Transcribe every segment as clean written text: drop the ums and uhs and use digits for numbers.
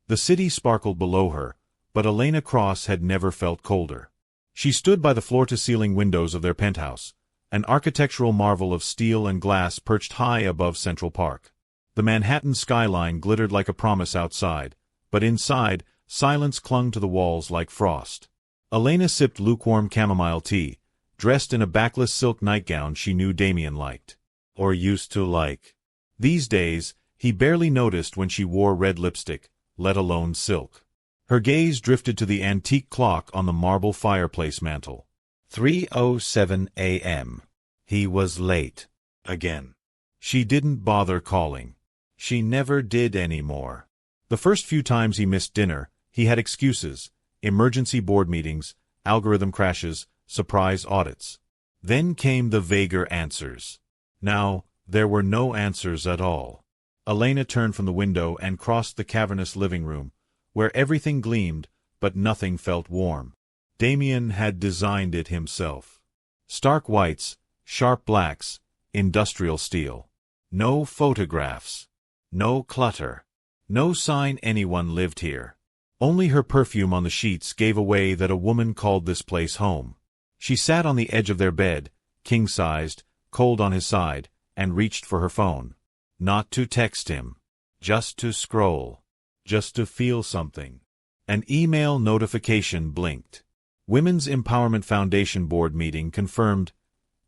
The city sparkled below her, but Elena Cross had never felt colder. She stood by the floor-to-ceiling windows of their penthouse, an architectural marvel of steel and glass perched high above Central Park. The Manhattan skyline glittered like a promise outside, but inside, silence clung to the walls like frost. Elena sipped lukewarm chamomile tea, dressed in a backless silk nightgown she knew Damien liked. Or used to like. These days, he barely noticed when she wore red lipstick, let alone silk. Her gaze drifted to the antique clock on the marble fireplace mantel. 3:07 a.m. He was late. Again. She didn't bother calling. She never did anymore. The first few times he missed dinner, he had excuses: emergency board meetings, algorithm crashes, surprise audits. Then came the vaguer answers. Now, there were no answers at all. Elena turned from the window and crossed the cavernous living room, where everything gleamed, but nothing felt warm. Damien had designed it himself. Stark whites, sharp blacks, industrial steel. No photographs. No clutter. No sign anyone lived here. Only her perfume on the sheets gave away that a woman called this place home. She sat on the edge of their bed, king-sized, cold on his side, and reached for her phone. Not to text him. Just to scroll. Just to feel something. An email notification blinked. Women's Empowerment Foundation board meeting confirmed.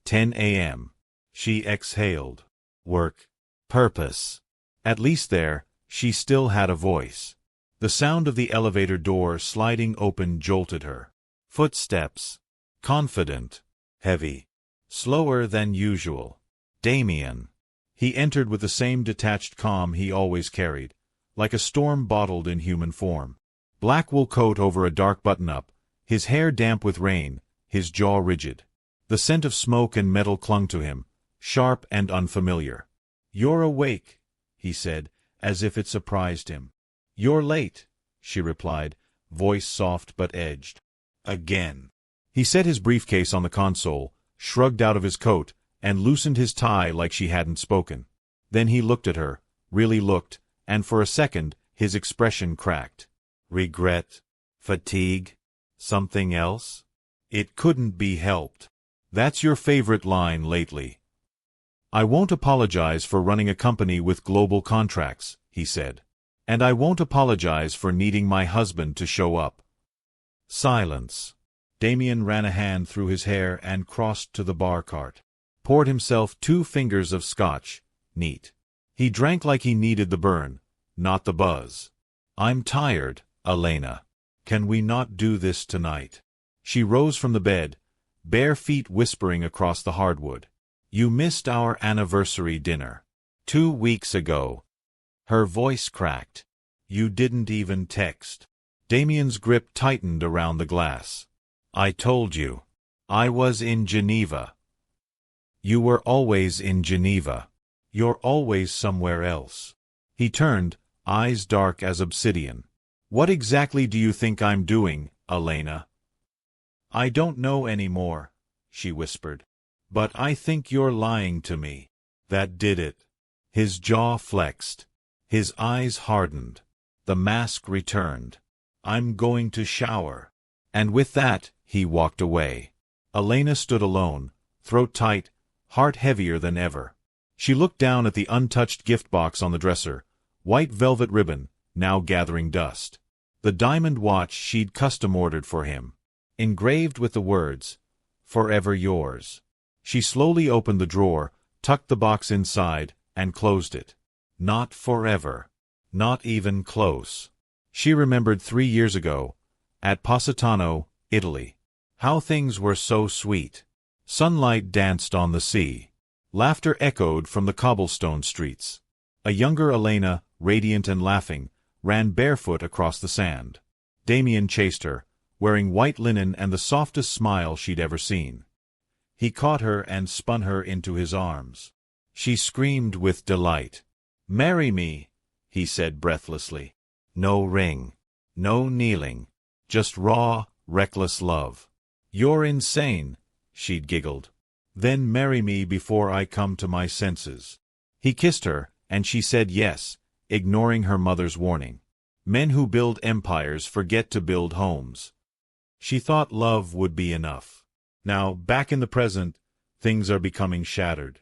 10 a.m. She exhaled. Work. Purpose. At least there, she still had a voice. The sound of the elevator door sliding open jolted her. Footsteps. Confident. Heavy. Slower than usual. Damien. He entered with the same detached calm he always carried, like a storm bottled in human form. Black wool coat over a dark button-up, his hair damp with rain, his jaw rigid. The scent of smoke and metal clung to him, sharp and unfamiliar. "You're awake," he said, as if it surprised him. "You're late," she replied, voice soft but edged. Again. He set his briefcase on the console, shrugged out of his coat, and loosened his tie like she hadn't spoken. Then he looked at her, really looked, and for a second his expression cracked. Regret? Fatigue? Something else? It couldn't be helped. "That's your favorite line lately." "I won't apologize for running a company with global contracts," he said. "And I won't apologize for needing my husband to show up." Silence. Damien ran a hand through his hair and crossed to the bar cart. Poured himself 2 fingers of scotch, neat. He drank like he needed the burn, not the buzz. "I'm tired, Elena. Can we not do this tonight?" She rose from the bed, bare feet whispering across the hardwood. "You missed our anniversary dinner. 2 weeks ago." Her voice cracked. "You didn't even text." Damien's grip tightened around the glass. "I told you. I was in Geneva." "You were always in Geneva. You're always somewhere else." He turned, eyes dark as obsidian. "What exactly do you think I'm doing, Elena?" "I don't know anymore," she whispered. "But I think you're lying to me." That did it. His jaw flexed. His eyes hardened. The mask returned. "I'm going to shower." And with that, he walked away. Elena stood alone, throat tight, heart heavier than ever. She looked down at the untouched gift box on the dresser, white velvet ribbon, now gathering dust. The diamond watch she'd custom-ordered for him, engraved with the words, "Forever yours." She slowly opened the drawer, tucked the box inside, and closed it. Not forever. Not even close. She remembered 3 years ago, at Positano, Italy. How things were so sweet. Sunlight danced on the sea. Laughter echoed from the cobblestone streets. A younger Elena, radiant and laughing, ran barefoot across the sand. Damien chased her, wearing white linen and the softest smile she'd ever seen. He caught her and spun her into his arms. She screamed with delight. "Marry me," he said breathlessly. No ring. No kneeling. Just raw, reckless love. "You're insane," she'd giggled. "Then marry me before I come to my senses." He kissed her, and she said yes, ignoring her mother's warning. Men who build empires forget to build homes. She thought love would be enough. Now, back in the present, things are becoming shattered.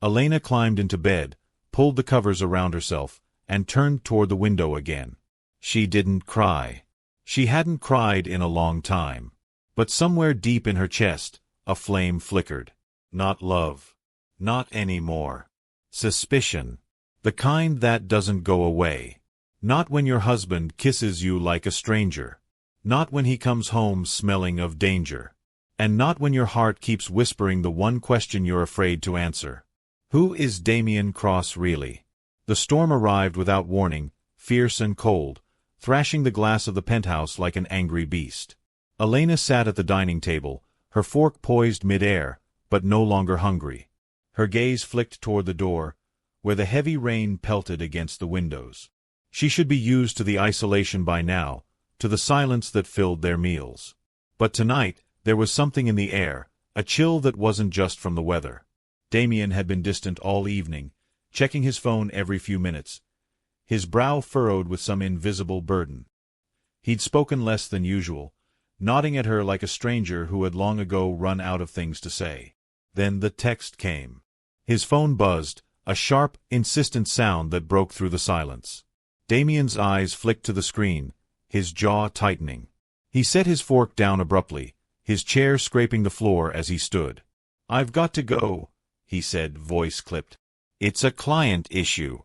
Elena climbed into bed, pulled the covers around herself, and turned toward the window again. She didn't cry. She hadn't cried in a long time. But somewhere deep in her chest, a flame flickered. Not love. Not anymore. Suspicion. The kind that doesn't go away. Not when your husband kisses you like a stranger. Not when he comes home smelling of danger. And not when your heart keeps whispering the one question you're afraid to answer. Who is Damien Cross really? The storm arrived without warning, fierce and cold, thrashing the glass of the penthouse like an angry beast. Elena sat at the dining table, her fork poised mid-air, but no longer hungry. Her gaze flicked toward the door, where the heavy rain pelted against the windows. She should be used to the isolation by now, to the silence that filled their meals. But tonight, there was something in the air, a chill that wasn't just from the weather. Damien had been distant all evening, checking his phone every few minutes, his brow furrowed with some invisible burden. He'd spoken less than usual, nodding at her like a stranger who had long ago run out of things to say. Then the text came. His phone buzzed, a sharp, insistent sound that broke through the silence. Damien's eyes flicked to the screen, his jaw tightening. He set his fork down abruptly, his chair scraping the floor as he stood. "I've got to go," he said, voice clipped. "It's a client issue."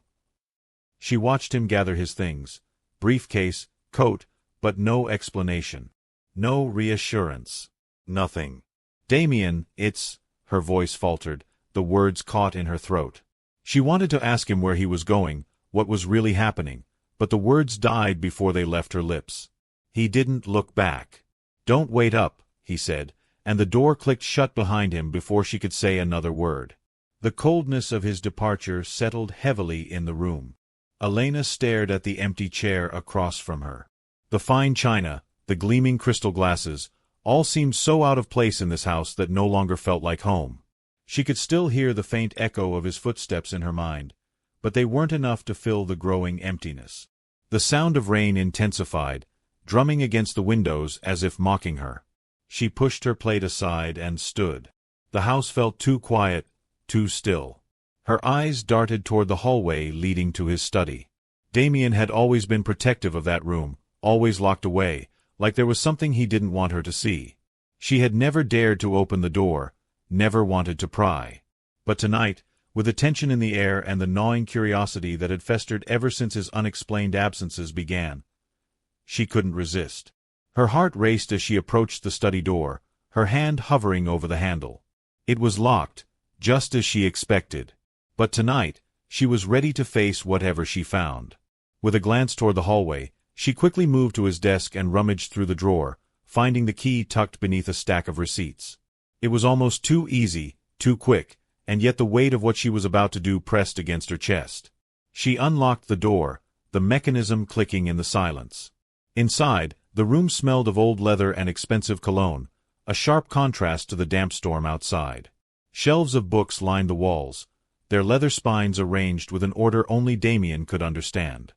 She watched him gather his things, briefcase, coat, but no explanation. No reassurance. Nothing. "Damien, it's—" her voice faltered, the words caught in her throat. She wanted to ask him where he was going, what was really happening, but the words died before they left her lips. He didn't look back. "Don't wait up," he said, and the door clicked shut behind him before she could say another word. The coldness of his departure settled heavily in the room. Elena stared at the empty chair across from her. The fine china, the gleaming crystal glasses, all seemed so out of place in this house that no longer felt like home. She could still hear the faint echo of his footsteps in her mind, but they weren't enough to fill the growing emptiness. The sound of rain intensified, drumming against the windows as if mocking her. She pushed her plate aside and stood. The house felt too quiet, too still. Her eyes darted toward the hallway leading to his study. Damien had always been protective of that room, always locked away, like there was something he didn't want her to see. She had never dared to open the door, never wanted to pry. But tonight, with the tension in the air and the gnawing curiosity that had festered ever since his unexplained absences began, she couldn't resist. Her heart raced as she approached the study door, her hand hovering over the handle. It was locked, just as she expected. But tonight, she was ready to face whatever she found. With a glance toward the hallway, she quickly moved to his desk and rummaged through the drawer, finding the key tucked beneath a stack of receipts. It was almost too easy, too quick, and yet the weight of what she was about to do pressed against her chest. She unlocked the door, the mechanism clicking in the silence. Inside, the room smelled of old leather and expensive cologne, a sharp contrast to the damp storm outside. Shelves of books lined the walls, their leather spines arranged with an order only Damien could understand.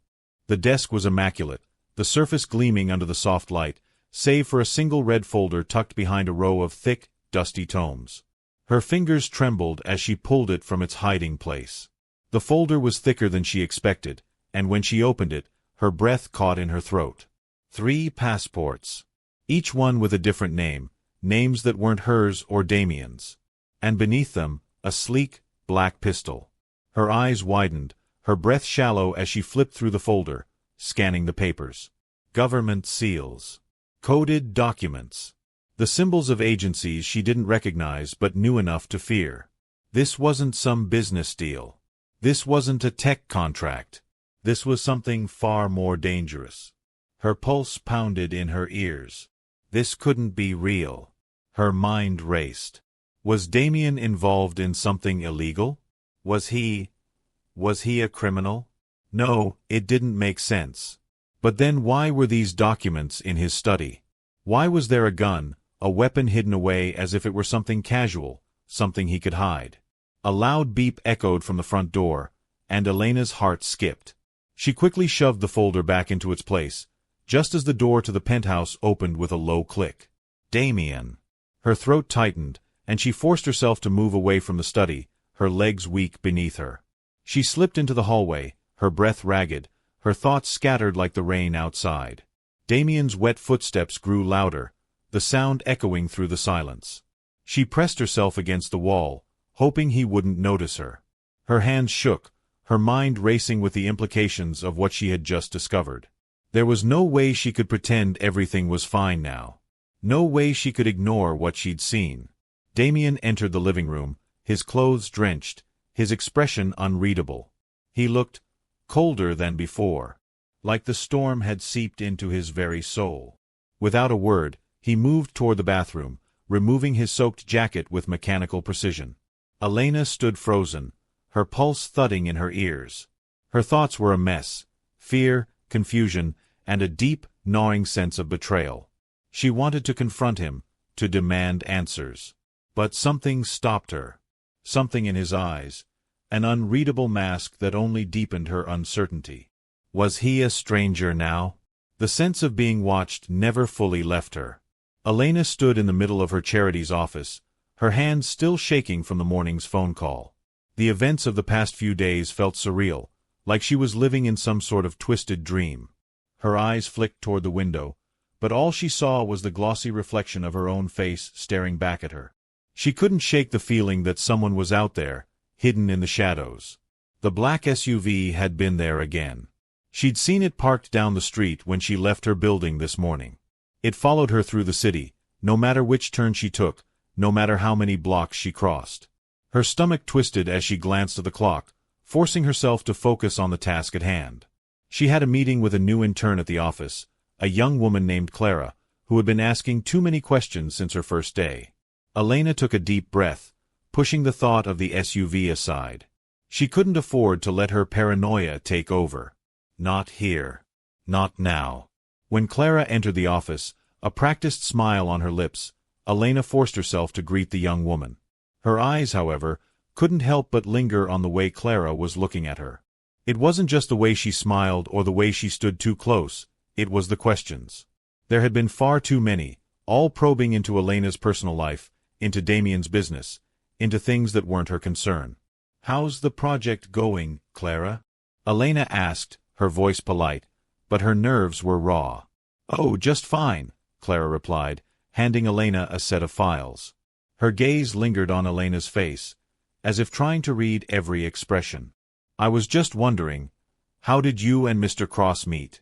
The desk was immaculate, the surface gleaming under the soft light, save for a single red folder tucked behind a row of thick, dusty tomes. Her fingers trembled as she pulled it from its hiding place. The folder was thicker than she expected, and when she opened it, her breath caught in her throat. 3 passports. Each one with a different name, names that weren't hers or Damien's. And beneath them, a sleek, black pistol. Her eyes widened, her breath shallow as she flipped through the folder, scanning the papers. Government seals. Coded documents. The symbols of agencies she didn't recognize but knew enough to fear. This wasn't some business deal. This wasn't a tech contract. This was something far more dangerous. Her pulse pounded in her ears. This couldn't be real. Her mind raced. Was Damien involved in something illegal? Was he a criminal? No, it didn't make sense. But then why were these documents in his study? Why was there a gun, a weapon hidden away as if it were something casual, something he could hide? A loud beep echoed from the front door, and Elena's heart skipped. She quickly shoved the folder back into its place, just as the door to the penthouse opened with a low click. Damien. Her throat tightened, and she forced herself to move away from the study, her legs weak beneath her. She slipped into the hallway, her breath ragged, her thoughts scattered like the rain outside. Damien's wet footsteps grew louder, the sound echoing through the silence. She pressed herself against the wall, hoping he wouldn't notice her. Her hands shook, her mind racing with the implications of what she had just discovered. There was no way she could pretend everything was fine now. No way she could ignore what she'd seen. Damien entered the living room, his clothes drenched, his expression unreadable. He looked colder than before, like the storm had seeped into his very soul. Without a word, he moved toward the bathroom, removing his soaked jacket with mechanical precision. Elena stood frozen, her pulse thudding in her ears. Her thoughts were a mess: fear, confusion, and a deep, gnawing sense of betrayal. She wanted to confront him, to demand answers. But something stopped her. Something in his eyes, an unreadable mask that only deepened her uncertainty. Was he a stranger now? The sense of being watched never fully left her. Elena stood in the middle of her charity's office, her hands still shaking from the morning's phone call. The events of the past few days felt surreal, like she was living in some sort of twisted dream. Her eyes flicked toward the window, but all she saw was the glossy reflection of her own face staring back at her. She couldn't shake the feeling that someone was out there, hidden in the shadows. The black SUV had been there again. She'd seen it parked down the street when she left her building this morning. It followed her through the city, no matter which turn she took, no matter how many blocks she crossed. Her stomach twisted as she glanced at the clock, forcing herself to focus on the task at hand. She had a meeting with a new intern at the office, a young woman named Clara, who had been asking too many questions since her first day. Elena took a deep breath, pushing the thought of the SUV aside. She couldn't afford to let her paranoia take over. Not here. Not now. When Clara entered the office, a practiced smile on her lips, Elena forced herself to greet the young woman. Her eyes, however, couldn't help but linger on the way Clara was looking at her. It wasn't just the way she smiled or the way she stood too close, it was the questions. There had been far too many, all probing into Elena's personal life, into Damien's business, into things that weren't her concern. "How's the project going, Clara?" Elena asked, her voice polite, but her nerves were raw. "Oh, just fine," Clara replied, handing Elena a set of files. Her gaze lingered on Elena's face, as if trying to read every expression. "I was just wondering, how did you and Mr. Cross meet?"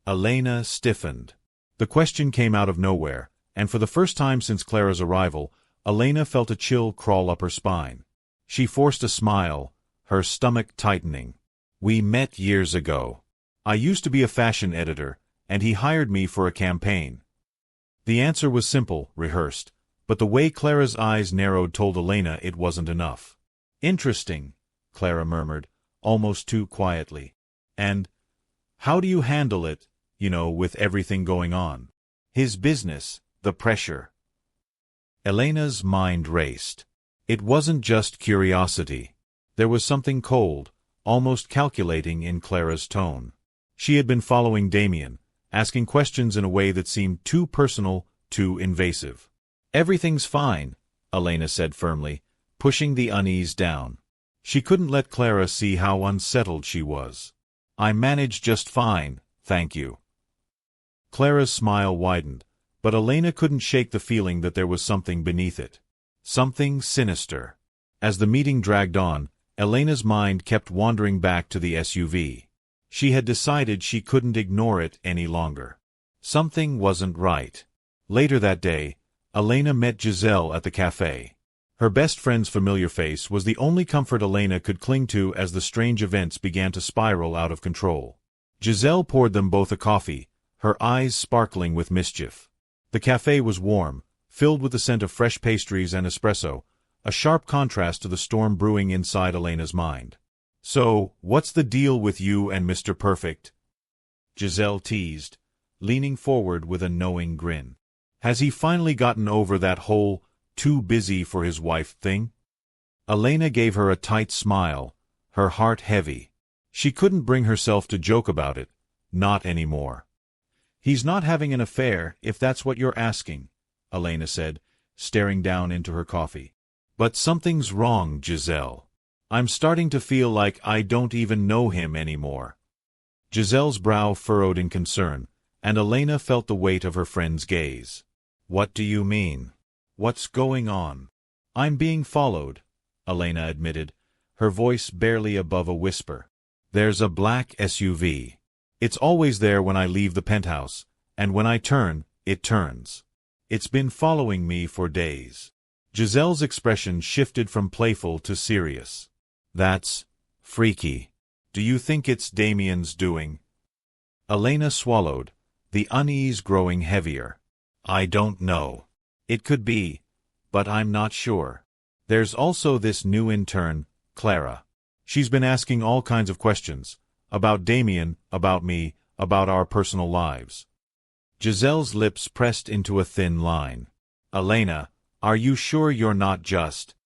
Elena stiffened. The question came out of nowhere, and for the first time since Clara's arrival, Elena felt a chill crawl up her spine. She forced a smile, her stomach tightening. "We met years ago. I used to be a fashion editor, and he hired me for a campaign." The answer was simple, rehearsed, but the way Clara's eyes narrowed told Elena it wasn't enough. "Interesting," Clara murmured, almost too quietly. "And how do you handle it, with everything going on? His business, the pressure." Elena's mind raced. It wasn't just curiosity. There was something cold, almost calculating in Clara's tone. She had been following Damien, asking questions in a way that seemed too personal, too invasive. "Everything's fine," Elena said firmly, pushing the unease down. She couldn't let Clara see how unsettled she was. "I manage just fine, thank you." Clara's smile widened, but Elena couldn't shake the feeling that there was something beneath it. Something sinister. As the meeting dragged on, Elena's mind kept wandering back to the SUV. She had decided she couldn't ignore it any longer. Something wasn't right. Later that day, Elena met Giselle at the cafe. Her best friend's familiar face was the only comfort Elena could cling to as the strange events began to spiral out of control. Giselle poured them both a coffee, her eyes sparkling with mischief. The cafe was warm, filled with the scent of fresh pastries and espresso, a sharp contrast to the storm brewing inside Elena's mind. "So, what's the deal with you and Mr. Perfect?" Giselle teased, leaning forward with a knowing grin. "Has he finally gotten over that whole too busy for his wife thing?" Elena gave her a tight smile, her heart heavy. She couldn't bring herself to joke about it, not anymore. "He's not having an affair, if that's what you're asking," Elena said, staring down into her coffee. "But something's wrong, Giselle. I'm starting to feel like I don't even know him anymore." Giselle's brow furrowed in concern, and Elena felt the weight of her friend's gaze. "What do you mean? What's going on?" "I'm being followed," Elena admitted, her voice barely above a whisper. "There's a black SUV. It's always there when I leave the penthouse, and when I turn, it turns. It's been following me for days." Giselle's expression shifted from playful to serious. "That's freaky. Do you think it's Damien's doing?" Elena swallowed, the unease growing heavier. "I don't know. It could be, but I'm not sure. There's also this new intern, Clara. She's been asking all kinds of questions. About Damien, about me, about our personal lives." Giselle's lips pressed into a thin line. "Elena, are you sure you're not just—"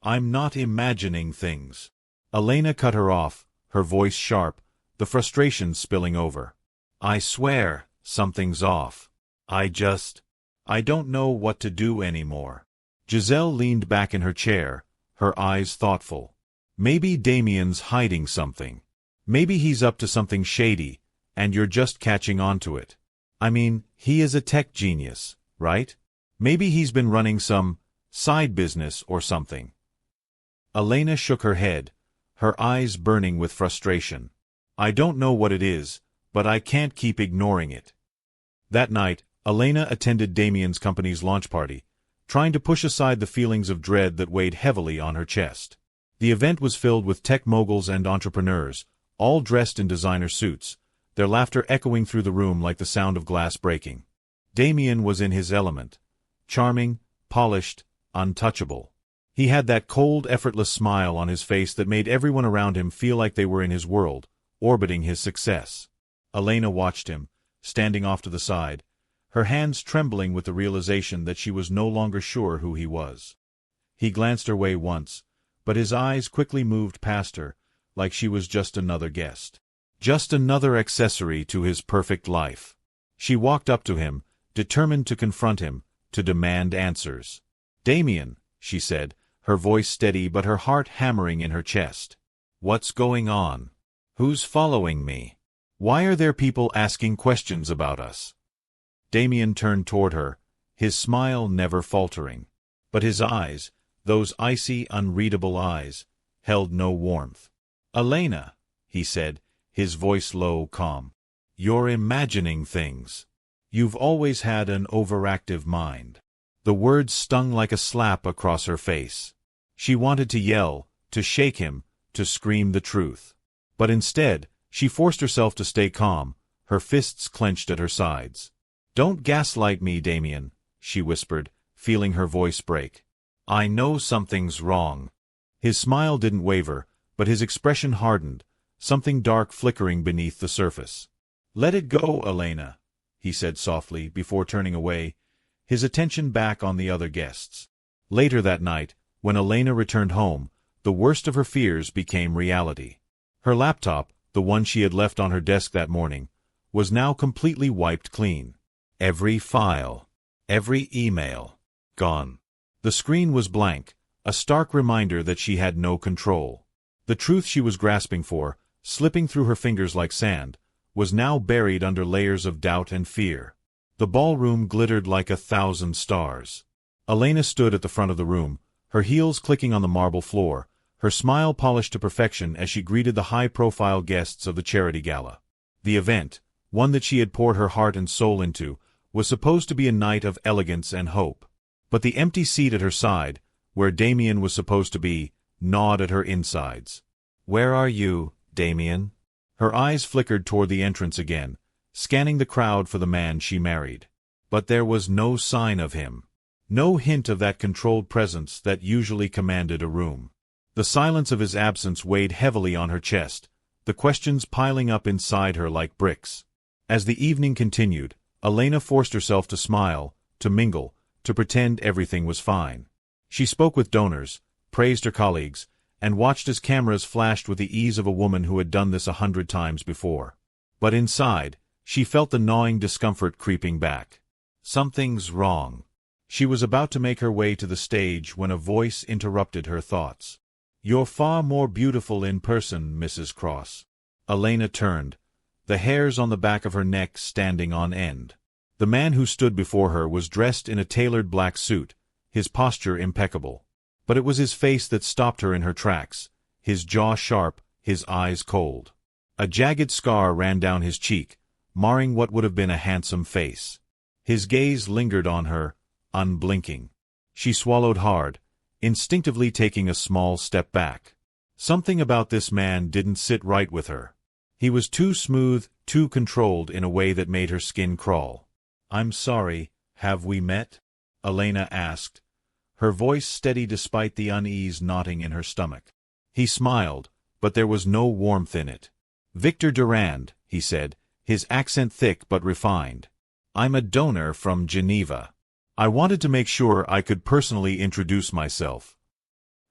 "I'm not imagining things." Elena cut her off, her voice sharp, the frustration spilling over. "I swear, something's off. I don't know what to do anymore." Giselle leaned back in her chair, her eyes thoughtful. "Maybe Damien's hiding something. Maybe he's up to something shady, and you're just catching on to it. I mean, he is a tech genius, right? Maybe he's been running some side business or something." Elena shook her head, her eyes burning with frustration. "I don't know what it is, but I can't keep ignoring it." That night, Elena attended Damien's company's launch party, trying to push aside the feelings of dread that weighed heavily on her chest. The event was filled with tech moguls and entrepreneurs, all dressed in designer suits, their laughter echoing through the room like the sound of glass breaking. Damien was in his element, charming, polished, untouchable. He had that cold, effortless smile on his face that made everyone around him feel like they were in his world, orbiting his success. Elena watched him, standing off to the side, her hands trembling with the realization that she was no longer sure who he was. He glanced her way once, but his eyes quickly moved past her, like she was just another guest. Just another accessory to his perfect life. She walked up to him, determined to confront him, to demand answers. "Damien," she said, her voice steady but her heart hammering in her chest. "What's going on? Who's following me? Why are there people asking questions about us?" Damien turned toward her, his smile never faltering. But his eyes, those icy, unreadable eyes, held no warmth. "Elena," he said, his voice low, calm. "You're imagining things. You've always had an overactive mind." The words stung like a slap across her face. She wanted to yell, to shake him, to scream the truth. But instead, she forced herself to stay calm, her fists clenched at her sides. "Don't gaslight me, Damien," she whispered, feeling her voice break. "I know something's wrong." His smile didn't waver, but his expression hardened, something dark flickering beneath the surface. "Let it go, Elena," he said softly before turning away, his attention back on the other guests. Later that night, when Elena returned home, the worst of her fears became reality. Her laptop, the one she had left on her desk that morning, was now completely wiped clean. Every file, every email, gone. The screen was blank, a stark reminder that she had no control. The truth she was grasping for, slipping through her fingers like sand, was now buried under layers of doubt and fear. The ballroom glittered like 1,000 stars. Elena stood at the front of the room, her heels clicking on the marble floor, her smile polished to perfection as she greeted the high-profile guests of the charity gala. The event, one that she had poured her heart and soul into, was supposed to be a night of elegance and hope. But the empty seat at her side, where Damien was supposed to be, gnawed at her insides. "Where are you, Damien?" Her eyes flickered toward the entrance again, scanning the crowd for the man she married. But there was no sign of him. No hint of that controlled presence that usually commanded a room. The silence of his absence weighed heavily on her chest, the questions piling up inside her like bricks. As the evening continued, Elena forced herself to smile, to mingle, to pretend everything was fine. She spoke with donors, praised her colleagues, and watched as cameras flashed with the ease of a woman who had done this 100 times before. But inside, she felt the gnawing discomfort creeping back. Something's wrong. She was about to make her way to the stage when a voice interrupted her thoughts. "You're far more beautiful in person, Mrs. Cross." Elena turned, the hairs on the back of her neck standing on end. The man who stood before her was dressed in a tailored black suit, his posture impeccable. But it was his face that stopped her in her tracks, his jaw sharp, his eyes cold. A jagged scar ran down his cheek, marring what would have been a handsome face. His gaze lingered on her, unblinking. She swallowed hard, instinctively taking a small step back. Something about this man didn't sit right with her. He was too smooth, too controlled in a way that made her skin crawl. "I'm sorry, have we met?" Elena asked, her voice steady despite the unease knotting in her stomach. He smiled, but there was no warmth in it. "Victor Durand," he said, his accent thick but refined. "I'm a donor from Geneva. I wanted to make sure I could personally introduce myself."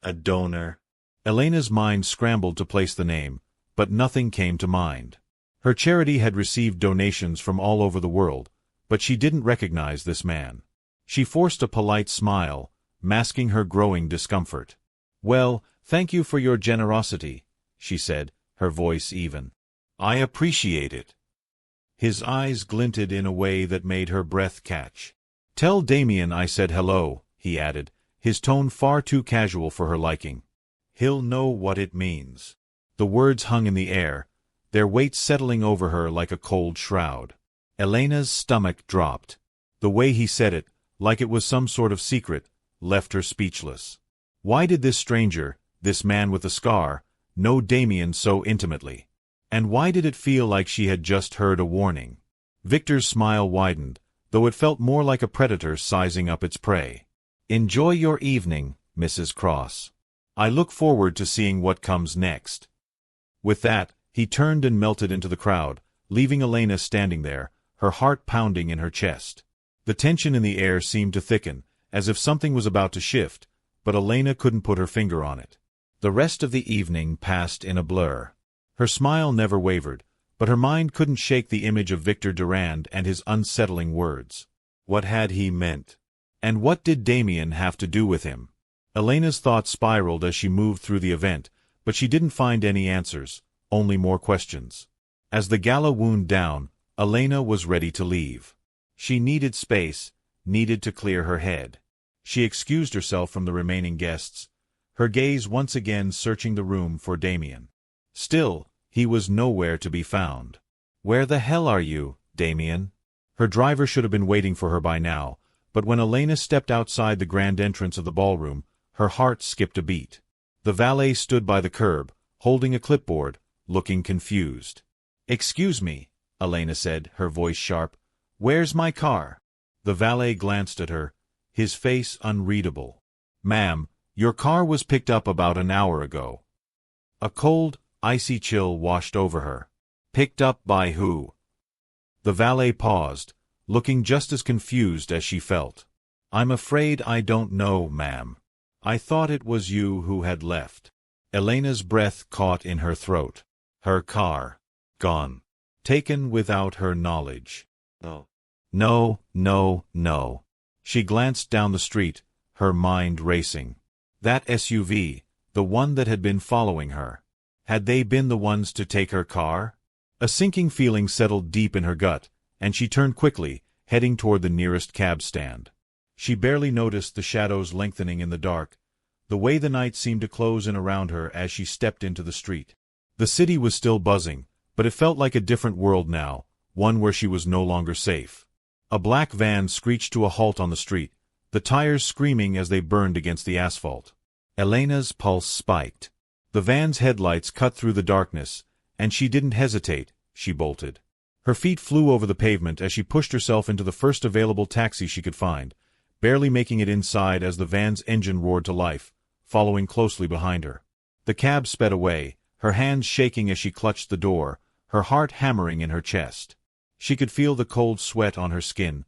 "A donor?" Elena's mind scrambled to place the name, but nothing came to mind. Her charity had received donations from all over the world, but she didn't recognize this man. She forced a polite smile, masking her growing discomfort. "Well, thank you for your generosity," she said, her voice even. "I appreciate it." His eyes glinted in a way that made her breath catch. "Tell Damien I said hello," he added, his tone far too casual for her liking. "He'll know what it means." The words hung in the air, their weight settling over her like a cold shroud. Elena's stomach dropped. The way he said it, like it was some sort of secret, left her speechless. Why did this stranger, this man with the scar, know Damien so intimately? And why did it feel like she had just heard a warning? Victor's smile widened, though it felt more like a predator sizing up its prey. "Enjoy your evening, Mrs. Cross. I look forward to seeing what comes next." With that, he turned and melted into the crowd, leaving Elena standing there, her heart pounding in her chest. The tension in the air seemed to thicken, as if something was about to shift, but Elena couldn't put her finger on it. The rest of the evening passed in a blur. Her smile never wavered, but her mind couldn't shake the image of Victor Durand and his unsettling words. What had he meant? And what did Damien have to do with him? Elena's thoughts spiraled as she moved through the event, but she didn't find any answers, only more questions. As the gala wound down, Elena was ready to leave. She needed space, needed to clear her head. She excused herself from the remaining guests, her gaze once again searching the room for Damien. Still, he was nowhere to be found. "Where the hell are you, Damien?" Her driver should have been waiting for her by now, but when Elena stepped outside the grand entrance of the ballroom, her heart skipped a beat. The valet stood by the curb, holding a clipboard, looking confused. "Excuse me," Elena said, her voice sharp. "Where's my car?" The valet glanced at her, his face unreadable. "Ma'am, your car was picked up about an hour ago." A cold, icy chill washed over her. "Picked up by who?" The valet paused, looking just as confused as she felt. "I'm afraid I don't know, ma'am. I thought it was you who had left." Elena's breath caught in her throat. Her car. Gone. Taken without her knowledge. No. No, no, no. She glanced down the street, her mind racing. That SUV, the one that had been following her. Had they been the ones to take her car? A sinking feeling settled deep in her gut, and she turned quickly, heading toward the nearest cab stand. She barely noticed the shadows lengthening in the dark, the way the night seemed to close in around her as she stepped into the street. The city was still buzzing, but it felt like a different world now, one where she was no longer safe. A black van screeched to a halt on the street, the tires screaming as they burned against the asphalt. Elena's pulse spiked. The van's headlights cut through the darkness, and she didn't hesitate, she bolted. Her feet flew over the pavement as she pushed herself into the first available taxi she could find, barely making it inside as the van's engine roared to life, following closely behind her. The cab sped away, her hands shaking as she clutched the door, her heart hammering in her chest. She could feel the cold sweat on her skin,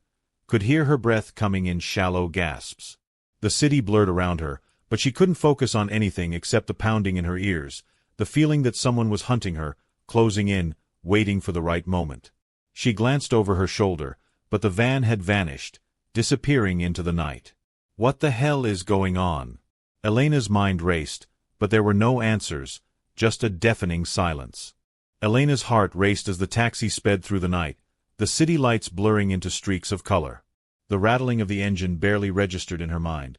could hear her breath coming in shallow gasps. The city blurred around her, But she couldn't focus on anything except the pounding in her ears, the feeling that someone was hunting her, closing in, waiting for the right moment. She glanced over her shoulder, but the van had vanished, disappearing into the night. What the hell is going on? Elena's mind raced, but there were no answers, just a deafening silence. Elena's heart raced as the taxi sped through the night, the city lights blurring into streaks of color. The rattling of the engine barely registered in her mind.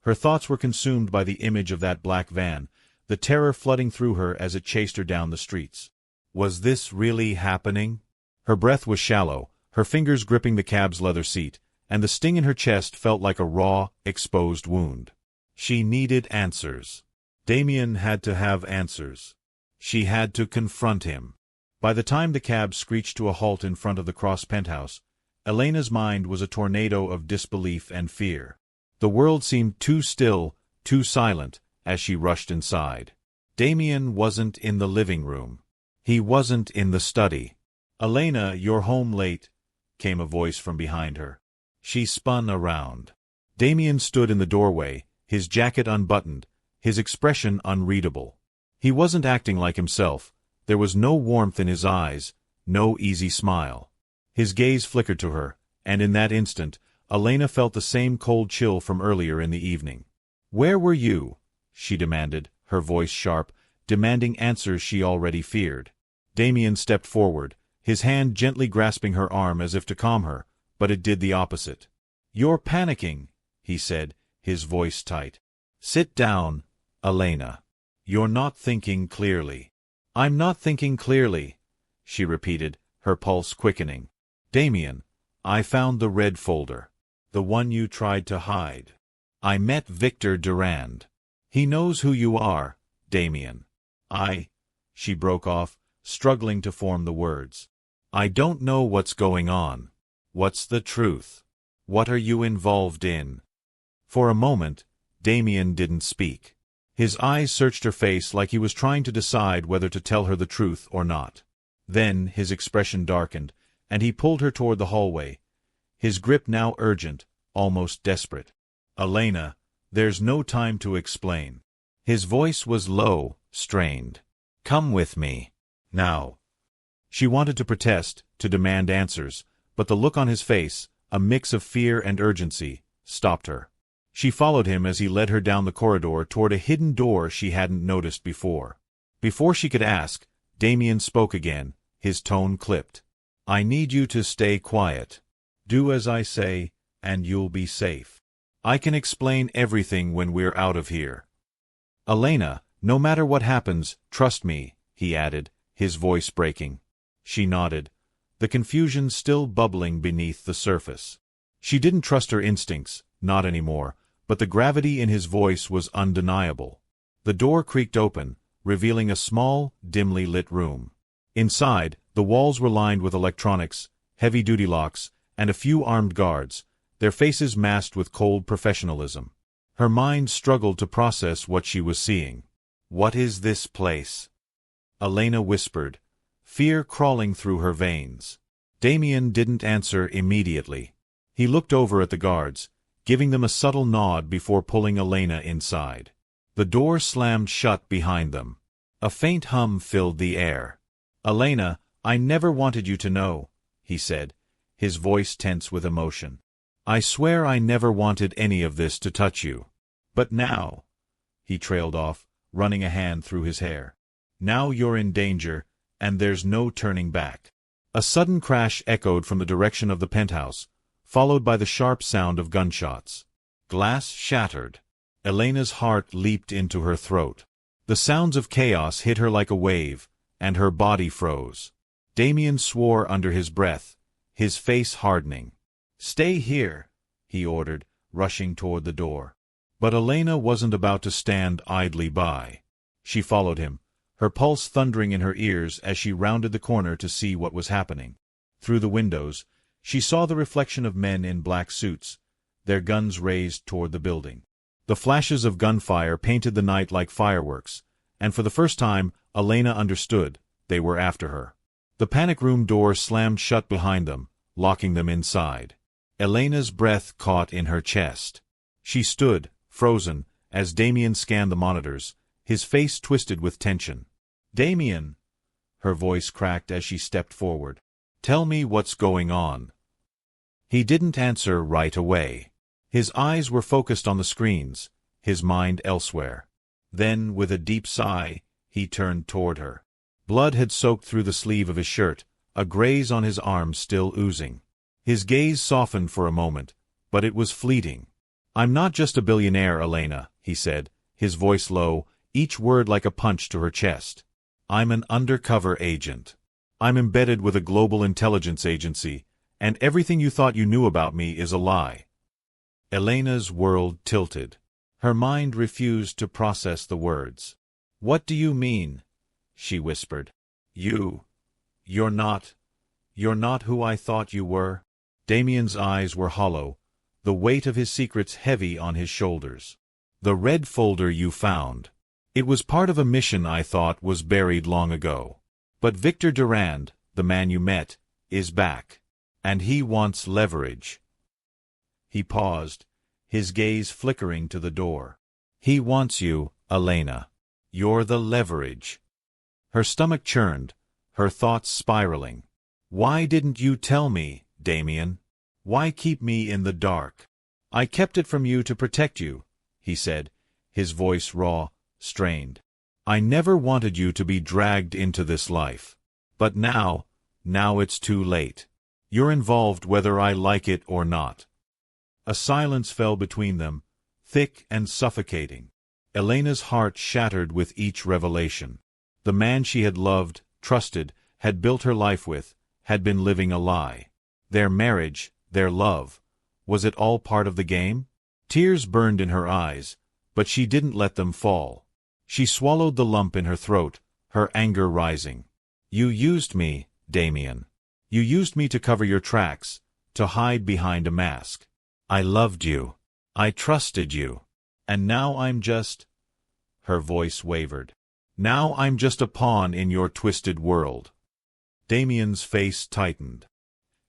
Her thoughts were consumed by the image of that black van, the terror flooding through her as it chased her down the streets. Was this really happening? Her breath was shallow, her fingers gripping the cab's leather seat, and the sting in her chest felt like a raw, exposed wound. She needed answers. Damien had to have answers. She had to confront him. By the time the cab screeched to a halt in front of the Cross penthouse, Elena's mind was a tornado of disbelief and fear. The world seemed too still, too silent, as she rushed inside. Damien wasn't in the living room. He wasn't in the study. "Elena, you're home late," came a voice from behind her. She spun around. Damien stood in the doorway, his jacket unbuttoned, his expression unreadable. He wasn't acting like himself. There was no warmth in his eyes, no easy smile. His gaze flickered to her, and in that instant, Elena felt the same cold chill from earlier in the evening. "Where were you?" she demanded, her voice sharp, demanding answers she already feared. Damien stepped forward, his hand gently grasping her arm as if to calm her, but it did the opposite. "You're panicking," he said, his voice tight. "Sit down, Elena. You're not thinking clearly." "I'm not thinking clearly," she repeated, her pulse quickening. "Damien, I found the red folder. The one you tried to hide. I met Victor Durand. He knows who you are, Damien. She broke off, struggling to form the words. "I don't know what's going on. What's the truth? What are you involved in?" For a moment, Damien didn't speak. His eyes searched her face like he was trying to decide whether to tell her the truth or not. Then his expression darkened, and he pulled her toward the hallway, his grip now urgent, almost desperate. "Elena, there's no time to explain." His voice was low, strained. "Come with me. Now." She wanted to protest, to demand answers, but the look on his face, a mix of fear and urgency, stopped her. She followed him as he led her down the corridor toward a hidden door she hadn't noticed before. Before she could ask, Damien spoke again, his tone clipped. "I need you to stay quiet. Do as I say, and you'll be safe. I can explain everything when we're out of here. Elena, no matter what happens, trust me," he added, his voice breaking. She nodded, the confusion still bubbling beneath the surface. She didn't trust her instincts, not anymore, but the gravity in his voice was undeniable. The door creaked open, revealing a small, dimly lit room. Inside, the walls were lined with electronics, heavy-duty locks, and a few armed guards, their faces masked with cold professionalism. Her mind struggled to process what she was seeing. "What is this place?" Elena whispered, fear crawling through her veins. Damien didn't answer immediately. He looked over at the guards, giving them a subtle nod before pulling Elena inside. The door slammed shut behind them. A faint hum filled the air. "Elena, I never wanted you to know," he said, his voice tense with emotion. "I swear I never wanted any of this to touch you. But now," he trailed off, running a hand through his hair. "Now you're in danger, and there's no turning back." A sudden crash echoed from the direction of the penthouse, followed by the sharp sound of gunshots. Glass shattered. Elena's heart leaped into her throat. The sounds of chaos hit her like a wave, and her body froze. Damien swore under his breath, his face hardening. "Stay here," he ordered, rushing toward the door. But Elena wasn't about to stand idly by. She followed him, her pulse thundering in her ears as she rounded the corner to see what was happening. Through the windows, she saw the reflection of men in black suits, their guns raised toward the building. The flashes of gunfire painted the night like fireworks, and for the first time, Elena understood they were after her. The panic room door slammed shut behind them, locking them inside. Elena's breath caught in her chest. She stood, frozen, as Damien scanned the monitors, his face twisted with tension. "Damien," her voice cracked as she stepped forward. "Tell me what's going on." He didn't answer right away. His eyes were focused on the screens, his mind elsewhere. Then, with a deep sigh, he turned toward her. Blood had soaked through the sleeve of his shirt, a graze on his arm still oozing. His gaze softened for a moment, but it was fleeting. "I'm not just a billionaire, Elena," he said, his voice low, each word like a punch to her chest. "I'm an undercover agent. I'm embedded with a global intelligence agency, and everything you thought you knew about me is a lie." Elena's world tilted. Her mind refused to process the words. "What do you mean?" she whispered. You're not who I thought you were." Damien's eyes were hollow, the weight of his secrets heavy on his shoulders. "The red folder you found. It was part of a mission I thought was buried long ago. But Victor Durand, the man you met, is back. And he wants leverage." He paused, his gaze flickering to the door. "He wants you, Elena. You're the leverage." Her stomach churned, her thoughts spiraling. "Why didn't you tell me, Damien? Why keep me in the dark?" "I kept it from you to protect you," he said, his voice raw, strained. "I never wanted you to be dragged into this life. But now it's too late. You're involved whether I like it or not." A silence fell between them, thick and suffocating. Elena's heart shattered with each revelation. The man she had loved, trusted, had built her life with, had been living a lie. Their marriage, their love, was it all part of the game? Tears burned in her eyes, but she didn't let them fall. She swallowed the lump in her throat, her anger rising. "You used me, Damien. You used me to cover your tracks, to hide behind a mask. I loved you. I trusted you. And now I'm just—" Her voice wavered. "Now I'm just a pawn in your twisted world." Damien's face tightened.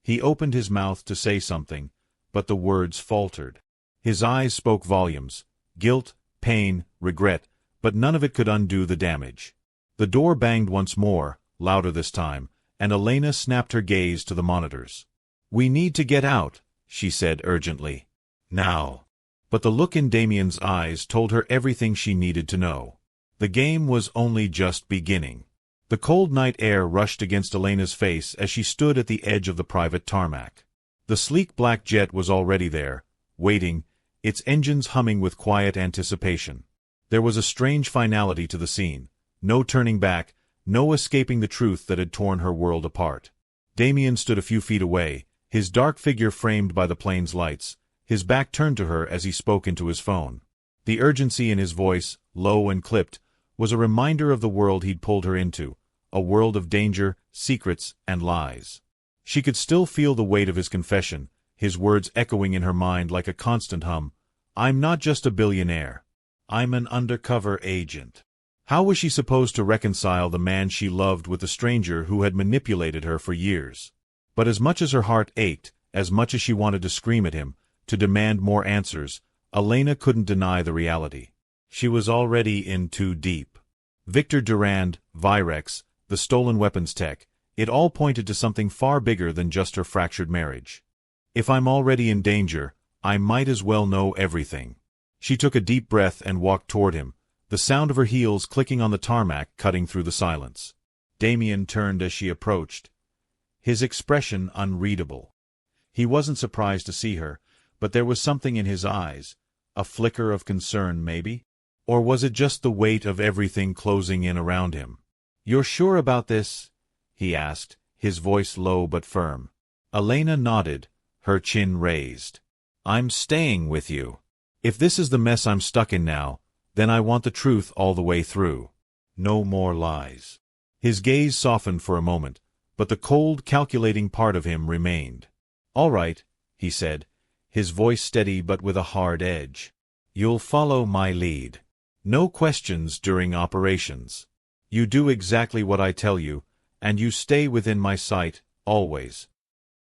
He opened his mouth to say something, but the words faltered. His eyes spoke volumes, guilt, pain, regret, but none of it could undo the damage. The door banged once more, louder this time, and Elena snapped her gaze to the monitors. "We need to get out," she said urgently. "Now." But the look in Damien's eyes told her everything she needed to know. The game was only just beginning. The cold night air rushed against Elena's face as she stood at the edge of the private tarmac. The sleek black jet was already there, waiting, its engines humming with quiet anticipation. There was a strange finality to the scene, no turning back, no escaping the truth that had torn her world apart. Damien stood a few feet away, his dark figure framed by the plane's lights, his back turned to her as he spoke into his phone. The urgency in his voice, low and clipped, was a reminder of the world he'd pulled her into, a world of danger, secrets, and lies. She could still feel the weight of his confession, his words echoing in her mind like a constant hum. "I'm not just a billionaire. I'm an undercover agent." How was she supposed to reconcile the man she loved with the stranger who had manipulated her for years? But as much as her heart ached, as much as she wanted to scream at him, to demand more answers, Elena couldn't deny the reality. She was already in too deep. Victor Durand, Virex, the stolen weapons tech, it all pointed to something far bigger than just her fractured marriage. "If I'm already in danger, I might as well know everything." She took a deep breath and walked toward him, the sound of her heels clicking on the tarmac cutting through the silence. Damien turned as she approached, his expression unreadable. He wasn't surprised to see her, but there was something in his eyes, a flicker of concern maybe? Or was it just the weight of everything closing in around him? "You're sure about this?" he asked, his voice low but firm. Elena nodded, her chin raised. "I'm staying with you. If this is the mess I'm stuck in now, then I want the truth all the way through. No more lies." His gaze softened for a moment, but the cold, calculating part of him remained. "All right," he said, his voice steady but with a hard edge. "You'll follow my lead. No questions during operations. You do exactly what I tell you, and you stay within my sight, always."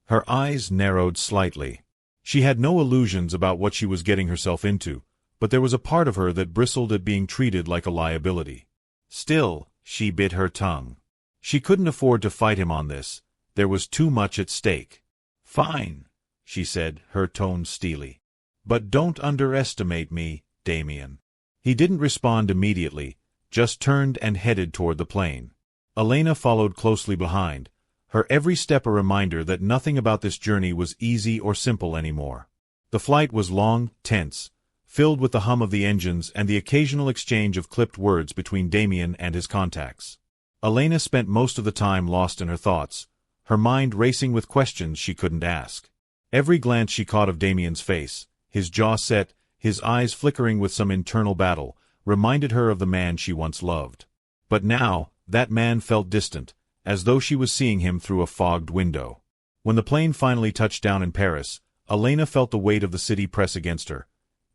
Her eyes narrowed slightly. She had no illusions about what she was getting herself into, but there was a part of her that bristled at being treated like a liability. Still, she bit her tongue. She couldn't afford to fight him on this. There was too much at stake. "Fine," she said, her tone steely. "But don't underestimate me, Damien." He didn't respond immediately, just turned and headed toward the plane. Elena followed closely behind, her every step a reminder that nothing about this journey was easy or simple anymore. The flight was long, tense, filled with the hum of the engines and the occasional exchange of clipped words between Damien and his contacts. Elena spent most of the time lost in her thoughts, her mind racing with questions she couldn't ask. Every glance she caught of Damien's face, his jaw set, his eyes flickering with some internal battle, reminded her of the man she once loved. But now, that man felt distant, as though she was seeing him through a fogged window. When the plane finally touched down in Paris, Elena felt the weight of the city press against her,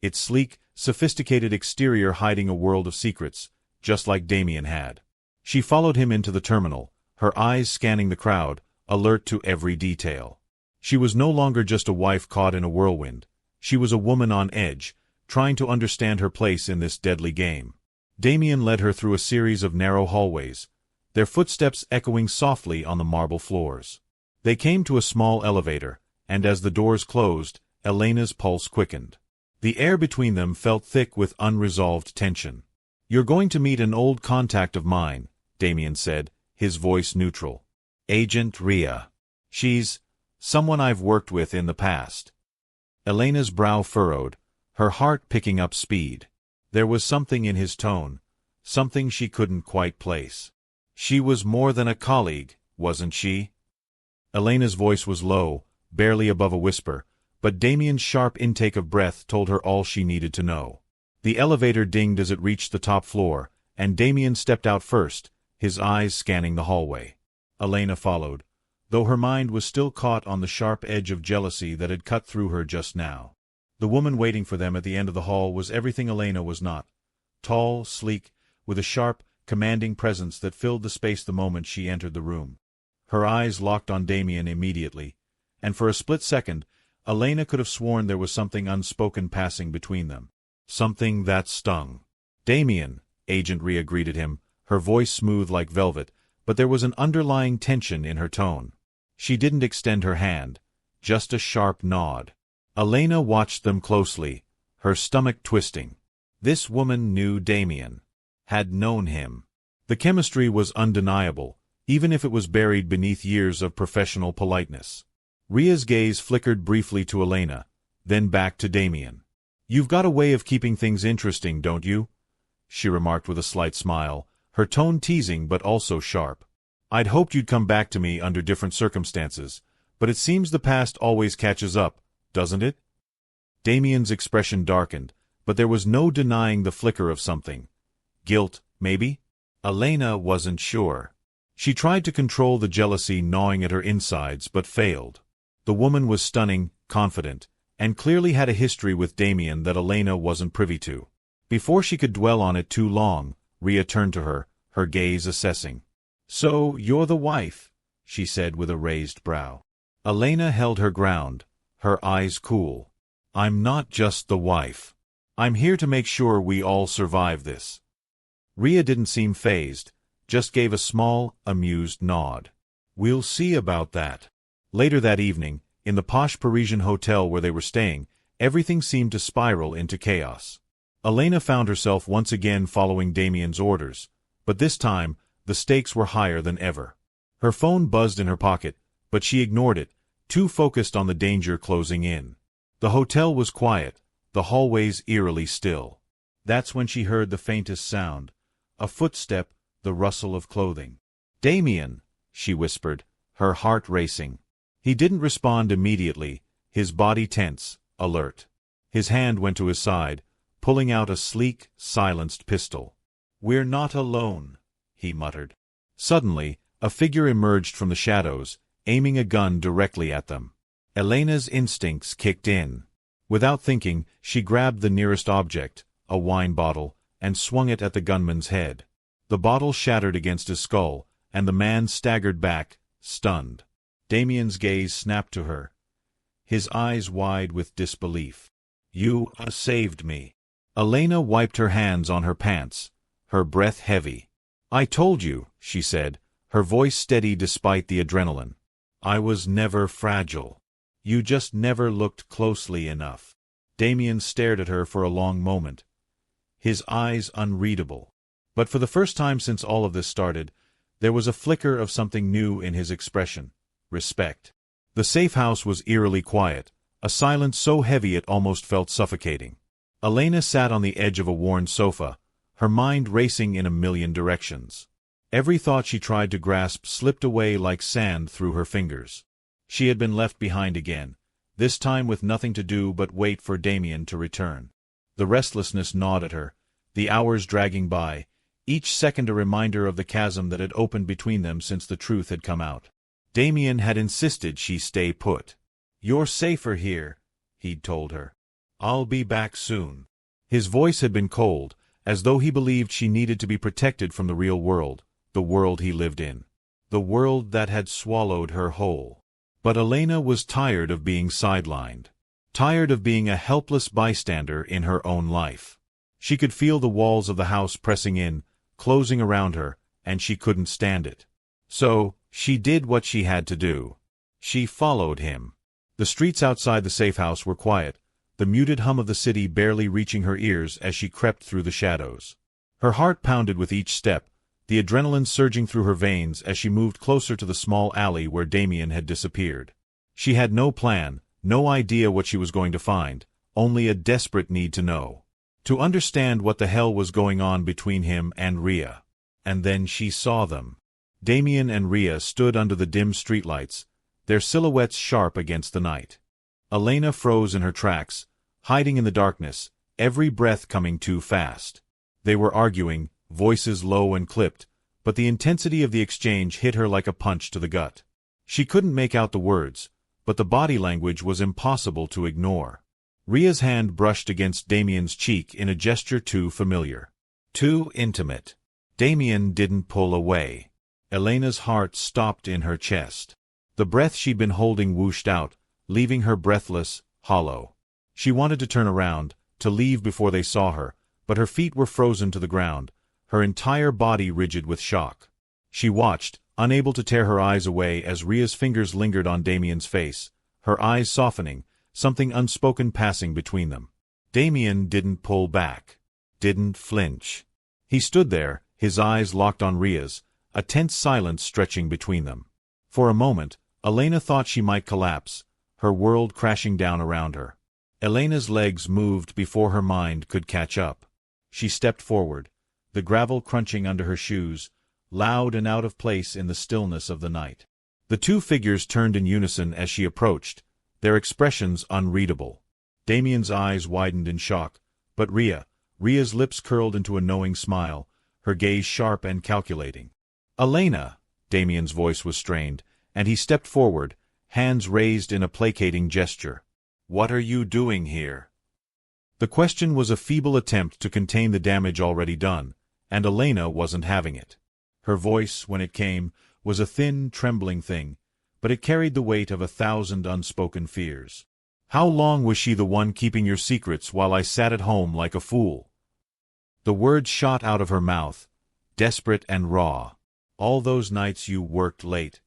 its sleek, sophisticated exterior hiding a world of secrets, just like Damien had. She followed him into the terminal, her eyes scanning the crowd, alert to every detail. She was no longer just a wife caught in a whirlwind. She was a woman on edge, trying to understand her place in this deadly game. Damien led her through a series of narrow hallways, their footsteps echoing softly on the marble floors. They came to a small elevator, and as the doors closed, Elena's pulse quickened. The air between them felt thick with unresolved tension. "You're going to meet an old contact of mine," Damien said, his voice neutral. "Agent Rhea. She's someone I've worked with in the past." Elena's brow furrowed, her heart picking up speed. There was something in his tone, something she couldn't quite place. She was more than a colleague, wasn't she? Elena's voice was low, barely above a whisper, but Damien's sharp intake of breath told her all she needed to know. The elevator dinged as it reached the top floor, and Damien stepped out first, his eyes scanning the hallway. Elena followed, though her mind was still caught on the sharp edge of jealousy that had cut through her just now. The woman waiting for them at the end of the hall was everything Elena was not. Tall, sleek, with a sharp, commanding presence that filled the space the moment she entered the room. Her eyes locked on Damien immediately, and for a split second, Elena could have sworn there was something unspoken passing between them. Something that stung. "Damien," Agent Rhea greeted him, her voice smooth like velvet, but there was an underlying tension in her tone. She didn't extend her hand, just a sharp nod. Elena watched them closely, her stomach twisting. This woman knew Damien. Had known him. The chemistry was undeniable, even if it was buried beneath years of professional politeness. Rhea's gaze flickered briefly to Elena, then back to Damien. "You've got a way of keeping things interesting, don't you?" she remarked with a slight smile, her tone teasing but also sharp. "I'd hoped you'd come back to me under different circumstances, but it seems the past always catches up, doesn't it?" Damien's expression darkened, but there was no denying the flicker of something. Guilt, maybe? Elena wasn't sure. She tried to control the jealousy gnawing at her insides but failed. The woman was stunning, confident, and clearly had a history with Damien that Elena wasn't privy to. Before she could dwell on it too long, Rhea turned to her, her gaze assessing. "So, you're the wife," she said with a raised brow. Elena held her ground, her eyes cool. "I'm not just the wife. I'm here to make sure we all survive this." Rhea didn't seem fazed, just gave a small, amused nod. "We'll see about that." Later that evening, in the posh Parisian hotel where they were staying, everything seemed to spiral into chaos. Elena found herself once again following Damien's orders, but this time, the stakes were higher than ever. Her phone buzzed in her pocket, but she ignored it, too focused on the danger closing in. The hotel was quiet, the hallways eerily still. That's when she heard the faintest sound, a footstep, the rustle of clothing. "Damien," she whispered, her heart racing. He didn't respond immediately, his body tense, alert. His hand went to his side, pulling out a sleek, silenced pistol. "We're not alone," he muttered. Suddenly, a figure emerged from the shadows, aiming a gun directly at them. Elena's instincts kicked in. Without thinking, she grabbed the nearest object, a wine bottle, and swung it at the gunman's head. The bottle shattered against his skull, and the man staggered back, stunned. Damien's gaze snapped to her, his eyes wide with disbelief. "You saved me." Elena wiped her hands on her pants, her breath heavy. "I told you," she said, her voice steady despite the adrenaline. "I was never fragile. You just never looked closely enough." Damien stared at her for a long moment, his eyes unreadable. But for the first time since all of this started, there was a flicker of something new in his expression: respect. The safe house was eerily quiet, a silence so heavy it almost felt suffocating. Elena sat on the edge of a worn sofa, her mind racing in a million directions. Every thought she tried to grasp slipped away like sand through her fingers. She had been left behind again, this time with nothing to do but wait for Damien to return. The restlessness gnawed at her, the hours dragging by, each second a reminder of the chasm that had opened between them since the truth had come out. Damien had insisted she stay put. "You're safer here," he'd told her. "I'll be back soon." His voice had been cold, as though he believed she needed to be protected from the real world, the world he lived in. The world that had swallowed her whole. But Elena was tired of being sidelined. Tired of being a helpless bystander in her own life. She could feel the walls of the house pressing in, closing around her, and she couldn't stand it. So, she did what she had to do. She followed him. The streets outside the safe house were quiet, the muted hum of the city barely reaching her ears as she crept through the shadows. Her heart pounded with each step, the adrenaline surging through her veins as she moved closer to the small alley where Damien had disappeared. She had no plan, no idea what she was going to find, only a desperate need to know. To understand what the hell was going on between him and Rhea. And then she saw them. Damien and Rhea stood under the dim streetlights, their silhouettes sharp against the night. Elena froze in her tracks, hiding in the darkness, every breath coming too fast. They were arguing, voices low and clipped, but the intensity of the exchange hit her like a punch to the gut. She couldn't make out the words, but the body language was impossible to ignore. Rhea's hand brushed against Damien's cheek in a gesture too familiar. Too intimate. Damien didn't pull away. Elena's heart stopped in her chest. The breath she'd been holding whooshed out, leaving her breathless, hollow. She wanted to turn around, to leave before they saw her, but her feet were frozen to the ground, her entire body rigid with shock. She watched, unable to tear her eyes away as Rhea's fingers lingered on Damien's face, her eyes softening, something unspoken passing between them. Damien didn't pull back. Didn't flinch. He stood there, his eyes locked on Rhea's, a tense silence stretching between them. For a moment, Elena thought she might collapse, her world crashing down around her. Elena's legs moved before her mind could catch up. She stepped forward, the gravel crunching under her shoes, loud and out of place in the stillness of the night. The two figures turned in unison as she approached, their expressions unreadable. Damien's eyes widened in shock, but Rhea's lips curled into a knowing smile, her gaze sharp and calculating. "Elena!" Damien's voice was strained, and he stepped forward, hands raised in a placating gesture. "What are you doing here?" The question was a feeble attempt to contain the damage already done, and Elena wasn't having it. Her voice, when it came, was a thin, trembling thing, but it carried the weight of 1,000 unspoken fears. "How long was she the one keeping your secrets while I sat at home like a fool?" The words shot out of her mouth, desperate and raw. "All those nights you worked late.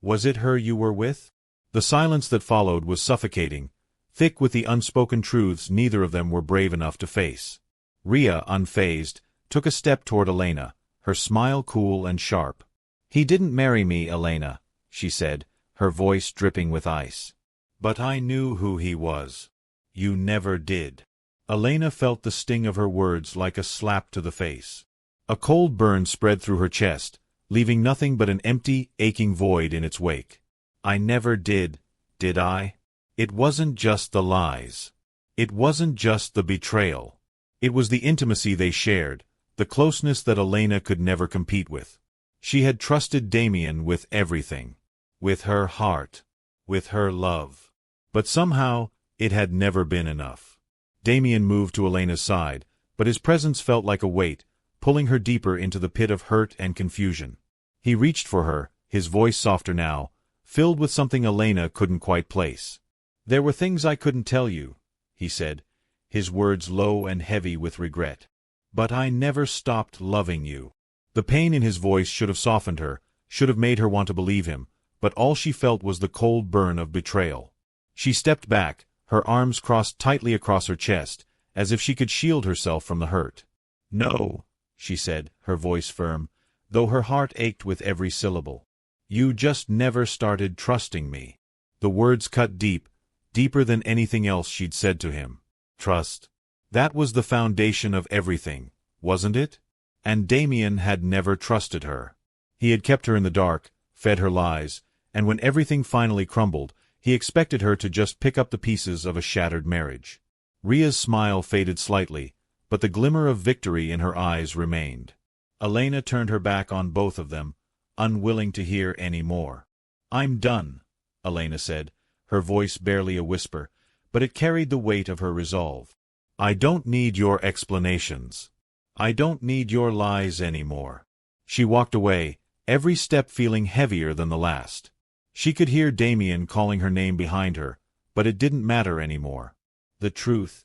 Was it her you were with?" The silence that followed was suffocating, thick with the unspoken truths neither of them were brave enough to face. Rhea, unfazed, took a step toward Elena, her smile cool and sharp. "He didn't marry me, Elena," she said, her voice dripping with ice. "But I knew who he was." "You never did." Elena felt the sting of her words like a slap to the face. A cold burn spread through her chest, leaving nothing but an empty, aching void in its wake. "I never did I? It wasn't just the lies. It wasn't just the betrayal. It was the intimacy they shared, the closeness that Elena could never compete with. She had trusted Damien with everything. With her heart. With her love. But somehow, it had never been enough." Damien moved to Elena's side, but his presence felt like a weight, pulling her deeper into the pit of hurt and confusion. He reached for her, his voice softer now, filled with something Elena couldn't quite place. "There were things I couldn't tell you," he said, his words low and heavy with regret. "But I never stopped loving you." The pain in his voice should have softened her, should have made her want to believe him, but all she felt was the cold burn of betrayal. She stepped back, her arms crossed tightly across her chest, as if she could shield herself from the hurt. "No," she said, her voice firm, though her heart ached with every syllable. "You just never started trusting me." The words cut deep, deeper than anything else she'd said to him. Trust. That was the foundation of everything, wasn't it? And Damien had never trusted her. He had kept her in the dark, fed her lies, and when everything finally crumbled, he expected her to just pick up the pieces of a shattered marriage. Ria's smile faded slightly, but the glimmer of victory in her eyes remained. Elena turned her back on both of them, unwilling to hear any more. "I'm done," Elena said, her voice barely a whisper, but it carried the weight of her resolve. "I don't need your explanations. I don't need your lies anymore." She walked away, every step feeling heavier than the last. She could hear Damien calling her name behind her, but it didn't matter anymore. The truth,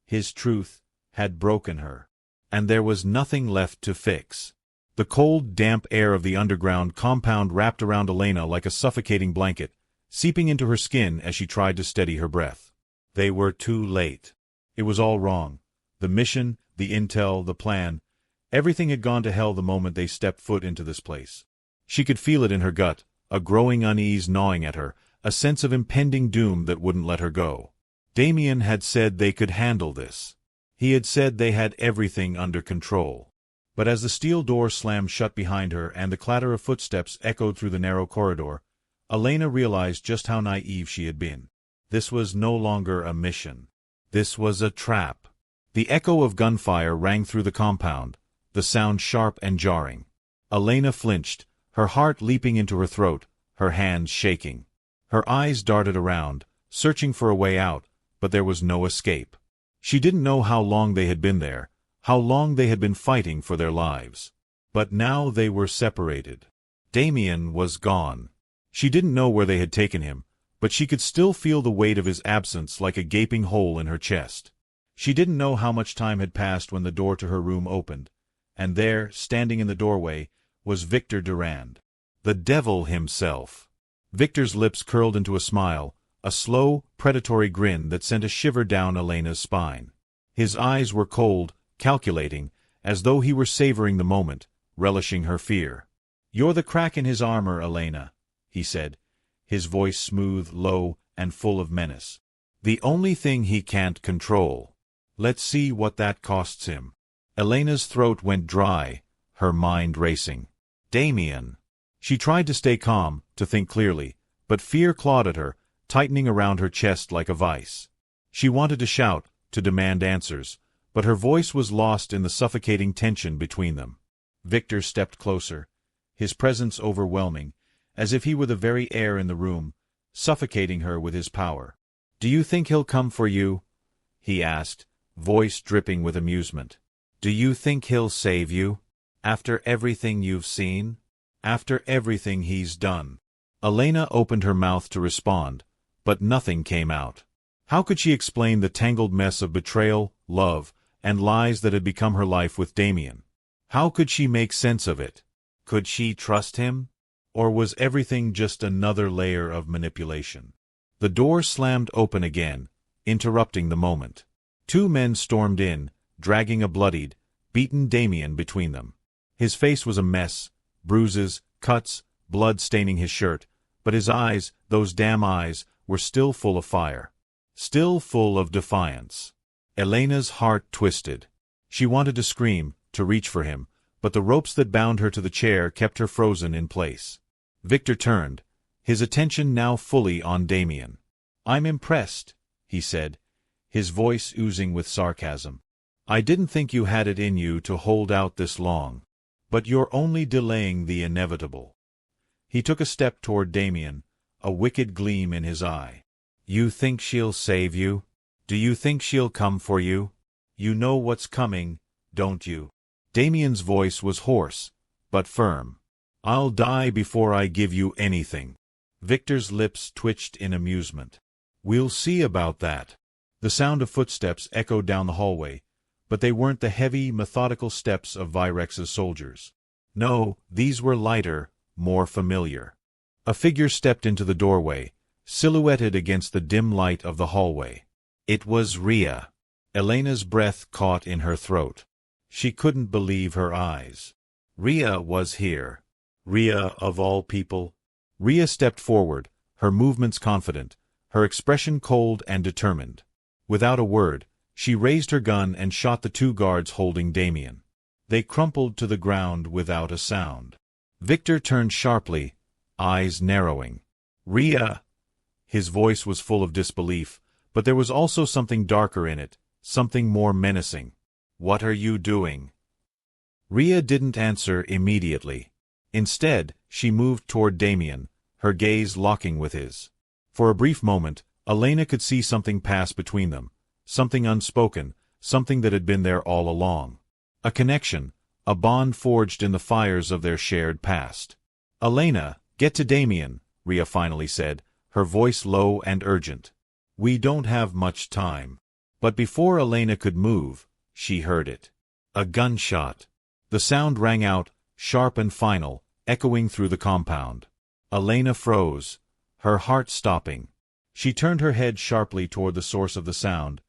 his truth, had broken her, and there was nothing left to fix. The cold, damp air of the underground compound wrapped around Elena like a suffocating blanket, seeping into her skin as she tried to steady her breath. They were too late. It was all wrong. The mission, the intel, the plan, everything had gone to hell the moment they stepped foot into this place. She could feel it in her gut, a growing unease gnawing at her, a sense of impending doom that wouldn't let her go. Damien had said they could handle this. He had said they had everything under control. But as the steel door slammed shut behind her and the clatter of footsteps echoed through the narrow corridor, Elena realized just how naive she had been. This was no longer a mission. This was a trap. The echo of gunfire rang through the compound, the sound sharp and jarring. Elena flinched, her heart leaping into her throat, her hands shaking. Her eyes darted around, searching for a way out, but there was no escape. She didn't know how long they had been there, how long they had been fighting for their lives. But now they were separated. Damien was gone. She didn't know where they had taken him, but she could still feel the weight of his absence like a gaping hole in her chest. She didn't know how much time had passed when the door to her room opened, and there, standing in the doorway, was Victor Durand. The devil himself. Victor's lips curled into a smile, a slow, predatory grin that sent a shiver down Elena's spine. His eyes were cold, calculating, as though he were savoring the moment, relishing her fear. "You're the crack in his armor, Elena," he said, his voice smooth, low, and full of menace. "The only thing he can't control. Let's see what that costs him." Elena's throat went dry, her mind racing. Damien. She tried to stay calm, to think clearly, but fear clawed at her, tightening around her chest like a vice. She wanted to shout, to demand answers, but her voice was lost in the suffocating tension between them. Victor stepped closer, his presence overwhelming, as if he were the very air in the room, suffocating her with his power. "Do you think he'll come for you?" he asked, voice dripping with amusement. "Do you think he'll save you? After everything you've seen? After everything he's done?" Elena opened her mouth to respond, but nothing came out. How could she explain the tangled mess of betrayal, love, and lies that had become her life with Damien? How could she make sense of it? Could she trust him? Or was everything just another layer of manipulation? The door slammed open again, interrupting the moment. Two men stormed in, dragging a bloodied, beaten Damien between them. His face was a mess, bruises, cuts, blood staining his shirt, but his eyes, those damn eyes, were still full of fire. Still full of defiance. Elena's heart twisted. She wanted to scream, to reach for him, but the ropes that bound her to the chair kept her frozen in place. Victor turned, his attention now fully on Damien. "I'm impressed," he said, his voice oozing with sarcasm. "I didn't think you had it in you to hold out this long. But you're only delaying the inevitable." He took a step toward Damien, a wicked gleam in his eye. "You think she'll save you? Do you think she'll come for you? You know what's coming, don't you?" Damien's voice was hoarse, but firm. "I'll die before I give you anything." Victor's lips twitched in amusement. "We'll see about that." The sound of footsteps echoed down the hallway, but they weren't the heavy, methodical steps of Virex's soldiers. No, these were lighter, more familiar. A figure stepped into the doorway, silhouetted against the dim light of the hallway. It was Rhea. Elena's breath caught in her throat. She couldn't believe her eyes. Rhea was here. Rhea, of all people. Rhea stepped forward, her movements confident, her expression cold and determined. Without a word, she raised her gun and shot the two guards holding Damien. They crumpled to the ground without a sound. Victor turned sharply, eyes narrowing. Rhea! His voice was full of disbelief, but there was also something darker in it, something more menacing. What are you doing? Rhea didn't answer immediately. Instead, she moved toward Damien, her gaze locking with his. For a brief moment, Elena could see something pass between them, something unspoken, something that had been there all along. A connection, a bond forged in the fires of their shared past. Elena, get to Damien, Rhea finally said, her voice low and urgent. We don't have much time. But before Elena could move, she heard it. A gunshot. The sound rang out, sharp and final, echoing through the compound. Elena froze, her heart stopping. She turned her head sharply toward the source of the sound,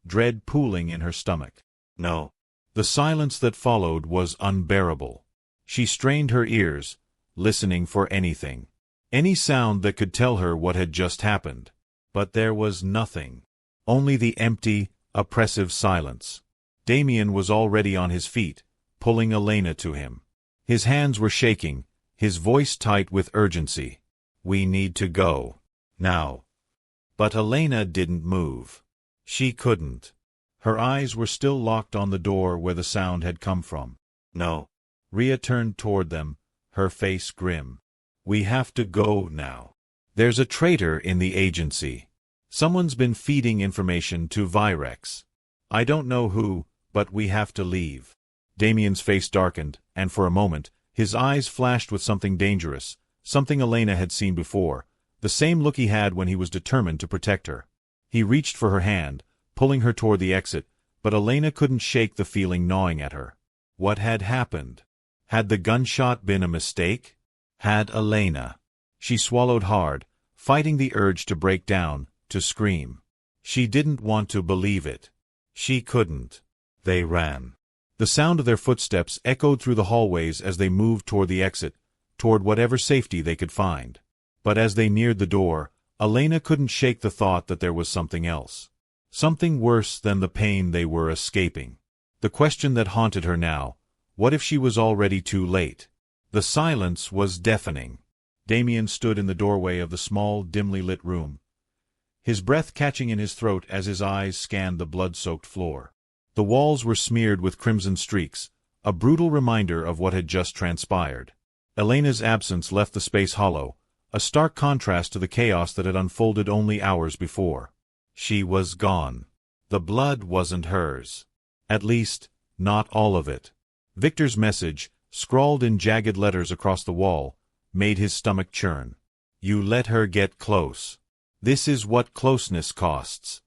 dread pooling in her stomach. No. The silence that followed was unbearable. She strained her ears, listening for anything. Any sound that could tell her what had just happened. But there was nothing. Only the empty, oppressive silence. Damien was already on his feet, pulling Elena to him. His hands were shaking, his voice tight with urgency. We need to go. Now. But Elena didn't move. She couldn't. Her eyes were still locked on the door where the sound had come from. No. Rhea turned toward them, her face grim. We have to go now. There's a traitor in the agency. Someone's been feeding information to Virex. I don't know who, but we have to leave. Damien's face darkened, and for a moment, his eyes flashed with something dangerous, something Elena had seen before, the same look he had when he was determined to protect her. He reached for her hand, pulling her toward the exit, but Elena couldn't shake the feeling gnawing at her. What had happened? Had the gunshot been a mistake? Had Elena? She swallowed hard, fighting the urge to break down, to scream. She didn't want to believe it. She couldn't. They ran. The sound of their footsteps echoed through the hallways as they moved toward the exit, toward whatever safety they could find. But as they neared the door, Elena couldn't shake the thought that there was something else. Something worse than the pain they were escaping. The question that haunted her now, what if she was already too late? The silence was deafening. Damien stood in the doorway of the small, dimly lit room, his breath catching in his throat as his eyes scanned the blood-soaked floor. The walls were smeared with crimson streaks, a brutal reminder of what had just transpired. Elena's absence left the space hollow, a stark contrast to the chaos that had unfolded only hours before. She was gone. The blood wasn't hers. At least, not all of it. Victor's message, scrawled in jagged letters across the wall, made his stomach churn. You let her get close. This is what closeness costs.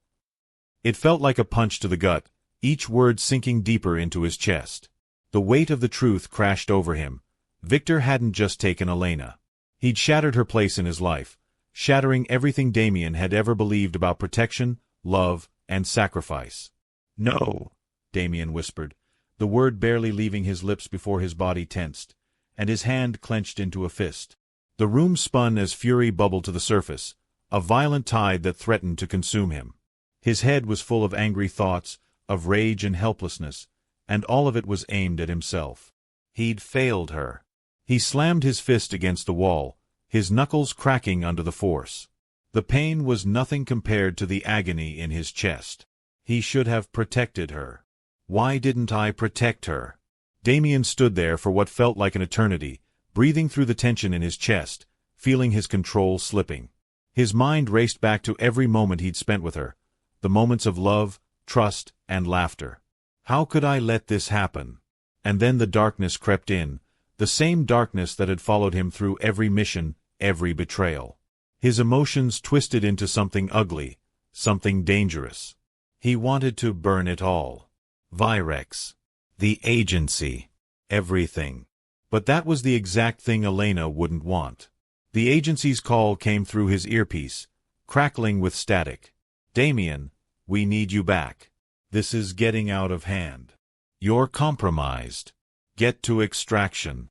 It felt like a punch to the gut, each word sinking deeper into his chest. The weight of the truth crashed over him. Victor hadn't just taken Elena. He'd shattered her place in his life, shattering everything Damien had ever believed about protection, love, and sacrifice. No, Damien whispered, the word barely leaving his lips before his body tensed, and his hand clenched into a fist. The room spun as fury bubbled to the surface, a violent tide that threatened to consume him. His head was full of angry thoughts, of rage and helplessness, and all of it was aimed at himself. He'd failed her. He slammed his fist against the wall, his knuckles cracking under the force. The pain was nothing compared to the agony in his chest. He should have protected her. Why didn't I protect her? Damien stood there for what felt like an eternity, breathing through the tension in his chest, feeling his control slipping. His mind raced back to every moment he'd spent with her, the moments of love, trust, and laughter. How could I let this happen? And then the darkness crept in, the same darkness that had followed him through every mission, every betrayal. His emotions twisted into something ugly, something dangerous. He wanted to burn it all. Virex. The agency. Everything. But that was the exact thing Elena wouldn't want. The agency's call came through his earpiece, crackling with static. Damien, we need you back. This is getting out of hand. You're compromised. Get to extraction.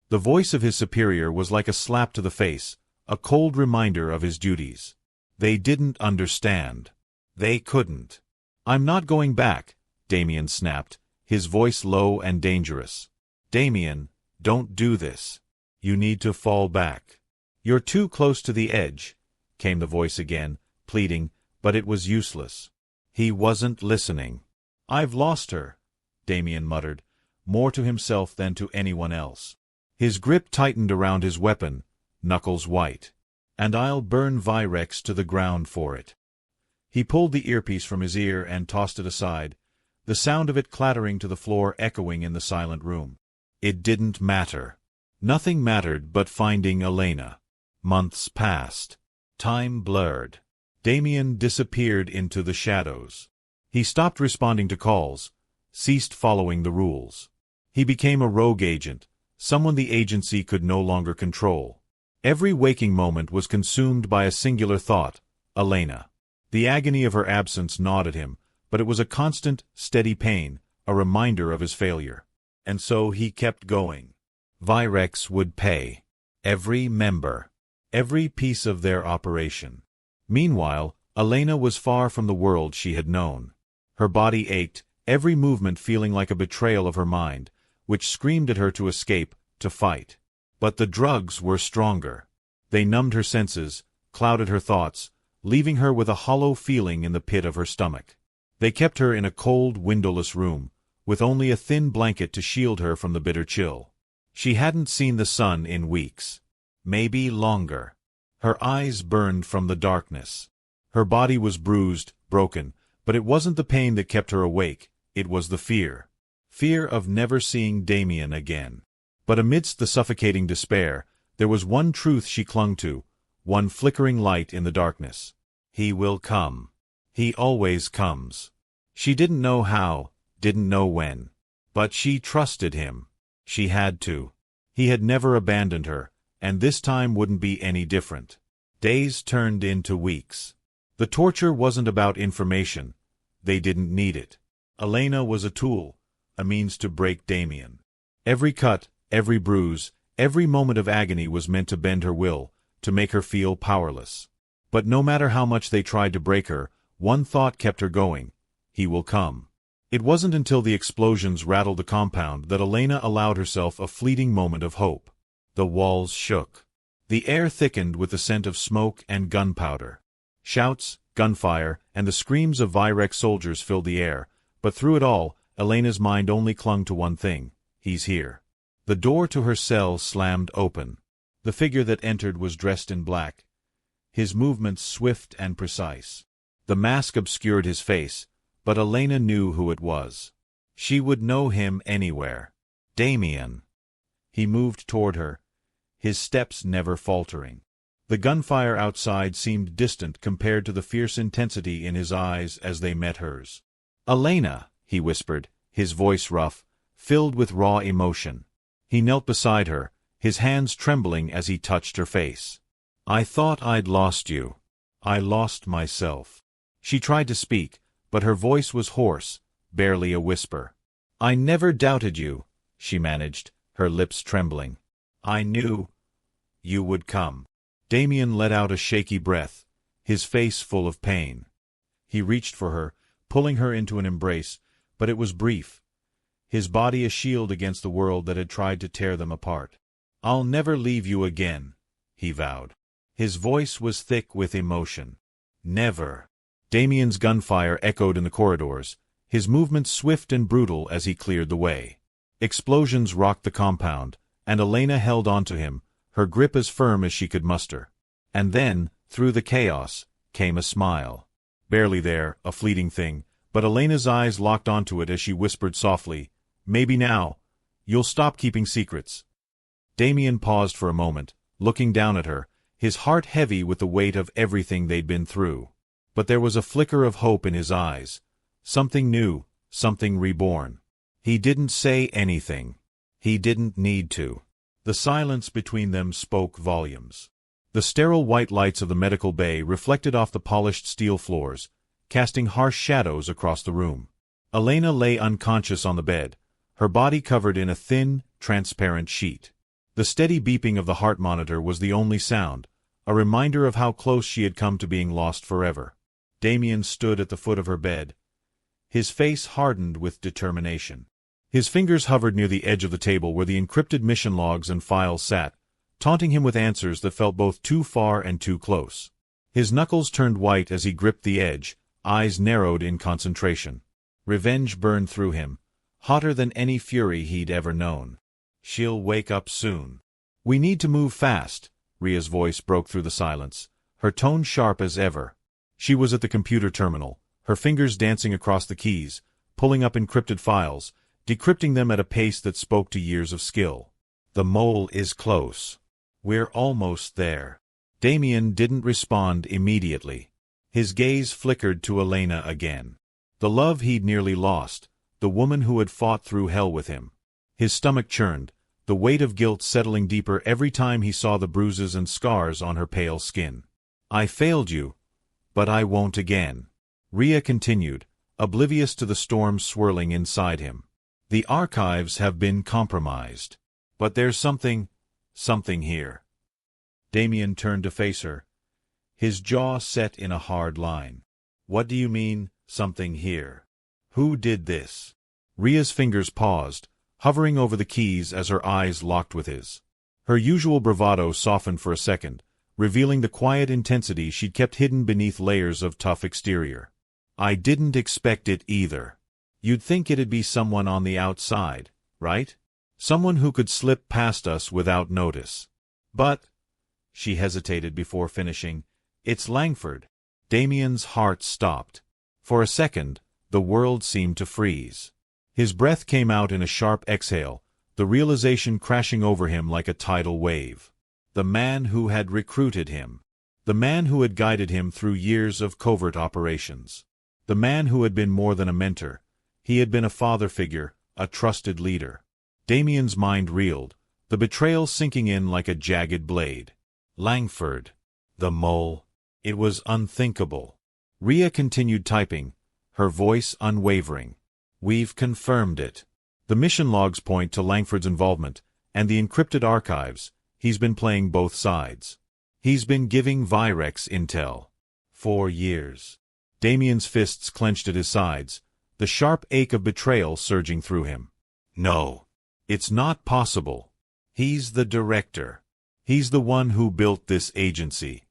The voice of his superior was like a slap to the face, a cold reminder of his duties. They didn't understand. They couldn't. I'm not going back, Damien snapped, his voice low and dangerous. Damien, don't do this. You need to fall back. You're too close to the edge, came the voice again, pleading, but it was useless. He wasn't listening. I've lost her, Damien muttered, more to himself than to anyone else. His grip tightened around his weapon, knuckles white. And I'll burn Virex to the ground for it. He pulled the earpiece from his ear and tossed it aside, the sound of it clattering to the floor echoing in the silent room. It didn't matter. Nothing mattered but finding Elena. Months passed. Time blurred. Damien disappeared into the shadows. He stopped responding to calls, ceased following the rules. He became a rogue agent, someone the agency could no longer control. Every waking moment was consumed by a singular thought, Elena. The agony of her absence gnawed at him, but it was a constant, steady pain, a reminder of his failure. And so he kept going. Virex would pay. Every member. Every piece of their operation. Meanwhile, Elena was far from the world she had known. Her body ached, every movement feeling like a betrayal of her mind, which screamed at her to escape, to fight. But the drugs were stronger. They numbed her senses, clouded her thoughts, leaving her with a hollow feeling in the pit of her stomach. They kept her in a cold, windowless room, with only a thin blanket to shield her from the bitter chill. She hadn't seen the sun in weeks. Maybe longer. Her eyes burned from the darkness. Her body was bruised, broken, but it wasn't the pain that kept her awake, it was the fear. Fear of never seeing Damien again. But amidst the suffocating despair, there was one truth she clung to, one flickering light in the darkness. He will come. He always comes. She didn't know how, didn't know when. But she trusted him. She had to. He had never abandoned her, and this time wouldn't be any different. Days turned into weeks. The torture wasn't about information. They didn't need it. Elena was a tool, a means to break Damien. Every cut, every bruise, every moment of agony was meant to bend her will, to make her feel powerless. But no matter how much they tried to break her, one thought kept her going. He will come. It wasn't until the explosions rattled the compound that Elena allowed herself a fleeting moment of hope. The walls shook. The air thickened with the scent of smoke and gunpowder. Shouts, gunfire, and the screams of Virex soldiers filled the air, but through it all, Elena's mind only clung to one thing. He's here. The door to her cell slammed open. The figure that entered was dressed in black, his movements swift and precise. The mask obscured his face, but Elena knew who it was. She would know him anywhere. Damien. He moved toward her, his steps never faltering. The gunfire outside seemed distant compared to the fierce intensity in his eyes as they met hers. "Elena," he whispered, his voice rough, filled with raw emotion. He knelt beside her, his hands trembling as he touched her face. "I thought I'd lost you. I lost myself." She tried to speak, but her voice was hoarse, barely a whisper. "I never doubted you," she managed, her lips trembling. "I knew you would come." Damien let out a shaky breath, his face full of pain. He reached for her, pulling her into an embrace, but it was brief, his body a shield against the world that had tried to tear them apart. "I'll never leave you again," he vowed. His voice was thick with emotion. "Never." Damien's gunfire echoed in the corridors, his movements swift and brutal as he cleared the way. Explosions rocked the compound, and Elena held on to him, her grip as firm as she could muster. And then, through the chaos, came a smile. Barely there, a fleeting thing, but Elena's eyes locked onto it as she whispered softly, "Maybe now. You'll stop keeping secrets." Damien paused for a moment, looking down at her, his heart heavy with the weight of everything they'd been through. But there was a flicker of hope in his eyes, Something new, something reborn. He didn't say anything. He didn't need to. The silence between them spoke volumes. The sterile white lights of the medical bay reflected off the polished steel floors, casting harsh shadows across the room. Elena lay unconscious on the bed, her body covered in a thin, transparent sheet. The steady beeping of the heart monitor was the only sound, a reminder of how close she had come to being lost forever. Damien stood at the foot of her bed, his face hardened with determination. His fingers hovered near the edge of the table where the encrypted mission logs and files sat, taunting him with answers that felt both too far and too close. His knuckles turned white as he gripped the edge, eyes narrowed in concentration. Revenge burned through him, hotter than any fury he'd ever known. She'll wake up soon. We need to move fast, Ria's voice broke through the silence, her tone sharp as ever. She was at the computer terminal, her fingers dancing across the keys, pulling up encrypted files, decrypting them at a pace that spoke to years of skill. The mole is close. We're almost there. Damien didn't respond immediately. His gaze flickered to Elena again. The love he'd nearly lost, the woman who had fought through hell with him. His stomach churned, the weight of guilt settling deeper every time he saw the bruises and scars on her pale skin. I failed you, but I won't again. Ria continued, oblivious to the storm swirling inside him. The archives have been compromised. But there's something here. Damien turned to face her, his jaw set in a hard line. What do you mean, something here? Who did this? Ria's fingers paused, hovering over the keys as her eyes locked with his. Her usual bravado softened for a second, revealing the quiet intensity she'd kept hidden beneath layers of tough exterior. I didn't expect it either. You'd think it'd be someone on the outside, right? Someone who could slip past us without notice. But, she hesitated before finishing, it's Langford. Damien's heart stopped. For a second, the world seemed to freeze. His breath came out in a sharp exhale, the realization crashing over him like a tidal wave. The man who had recruited him. The man who had guided him through years of covert operations. The man who had been more than a mentor. He had been a father figure, a trusted leader. Damien's mind reeled, the betrayal sinking in like a jagged blade. Langford. The mole. It was unthinkable. Ria continued typing, her voice unwavering. We've confirmed it. The mission logs point to Langford's involvement, and the encrypted archives. He's been playing both sides. He's been giving Virex intel. 4 years. Damien's fists clenched at his sides, the sharp ache of betrayal surging through him. No. It's not possible. He's the director. He's the one who built this agency.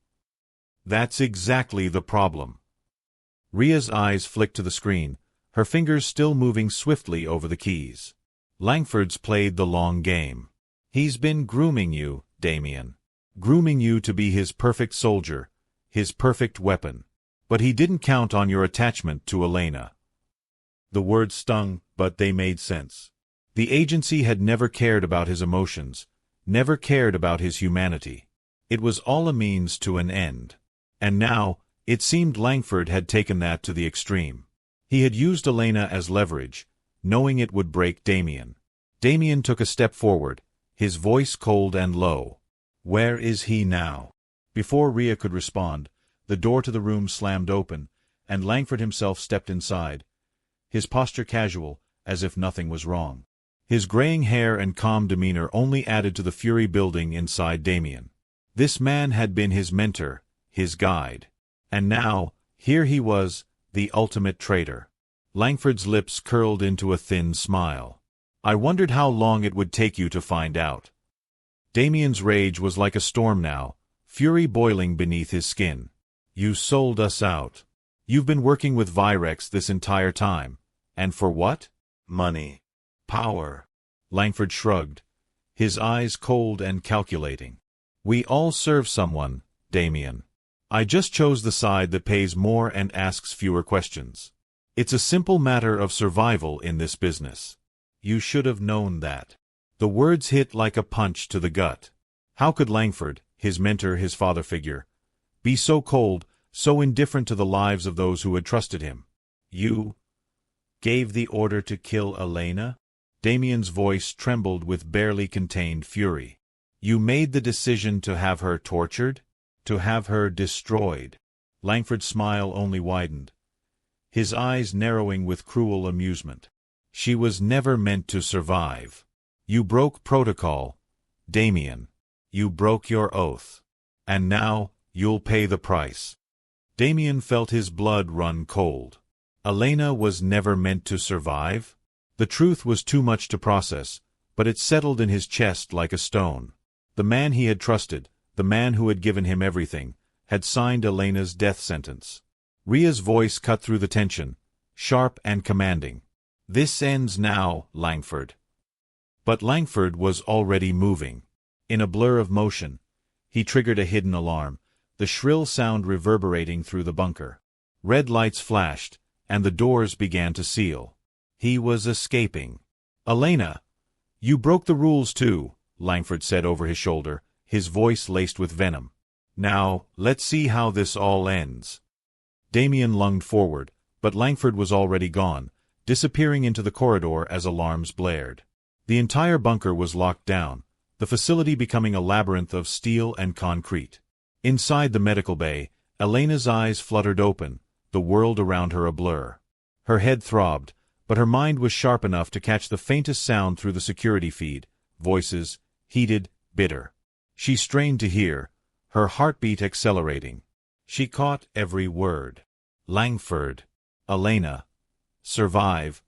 That's exactly the problem. Ria's eyes flicked to the screen, her fingers still moving swiftly over the keys. Langford's played the long game. He's been grooming you, Damien. Grooming you to be his perfect soldier, his perfect weapon. But he didn't count on your attachment to Elena. The words stung, but they made sense. The agency had never cared about his emotions, never cared about his humanity. It was all a means to an end. And now, it seemed Langford had taken that to the extreme. He had used Elena as leverage, knowing it would break Damien. Damien took a step forward, his voice cold and low. Where is he now? Before Ria could respond, the door to the room slammed open, and Langford himself stepped inside, his posture casual, as if nothing was wrong. His graying hair and calm demeanor only added to the fury building inside Damien. This man had been his mentor, his guide. And now, here he was, the ultimate traitor. Langford's lips curled into a thin smile. I wondered how long it would take you to find out. Damien's rage was like a storm now, fury boiling beneath his skin. You sold us out. You've been working with Virex this entire time. And for what? Money. Power. Langford shrugged, his eyes cold and calculating. We all serve someone, Damien. I just chose the side that pays more and asks fewer questions. It's a simple matter of survival in this business. You should have known that. The words hit like a punch to the gut. How could Langford, his mentor, his father figure, be so cold, so indifferent to the lives of those who had trusted him? You Gave the order to kill Elena? Damien's voice trembled with barely contained fury. You made the decision to have her tortured? To have her destroyed? Langford's smile only widened, his eyes narrowing with cruel amusement. She was never meant to survive. You broke protocol, Damien. You broke your oath. And now, you'll pay the price. Damien felt his blood run cold. Elena was never meant to survive? The truth was too much to process, but it settled in his chest like a stone. The man he had trusted, the man who had given him everything, had signed Elena's death sentence. Ria's voice cut through the tension, sharp and commanding. This ends now, Langford. But Langford was already moving. In a blur of motion, he triggered a hidden alarm, the shrill sound reverberating through the bunker. Red lights flashed, and the doors began to seal. He was escaping. Elena! You broke the rules too, Langford said over his shoulder, his voice laced with venom. Now, let's see how this all ends. Damien lunged forward, but Langford was already gone, disappearing into the corridor as alarms blared. The entire bunker was locked down, the facility becoming a labyrinth of steel and concrete. Inside the medical bay, Elena's eyes fluttered open, the world around her a blur. Her head throbbed, but her mind was sharp enough to catch the faintest sound through the security feed, voices, heated, bitter. She strained to hear, her heartbeat accelerating. She caught every word. Langford. Elena. Survive.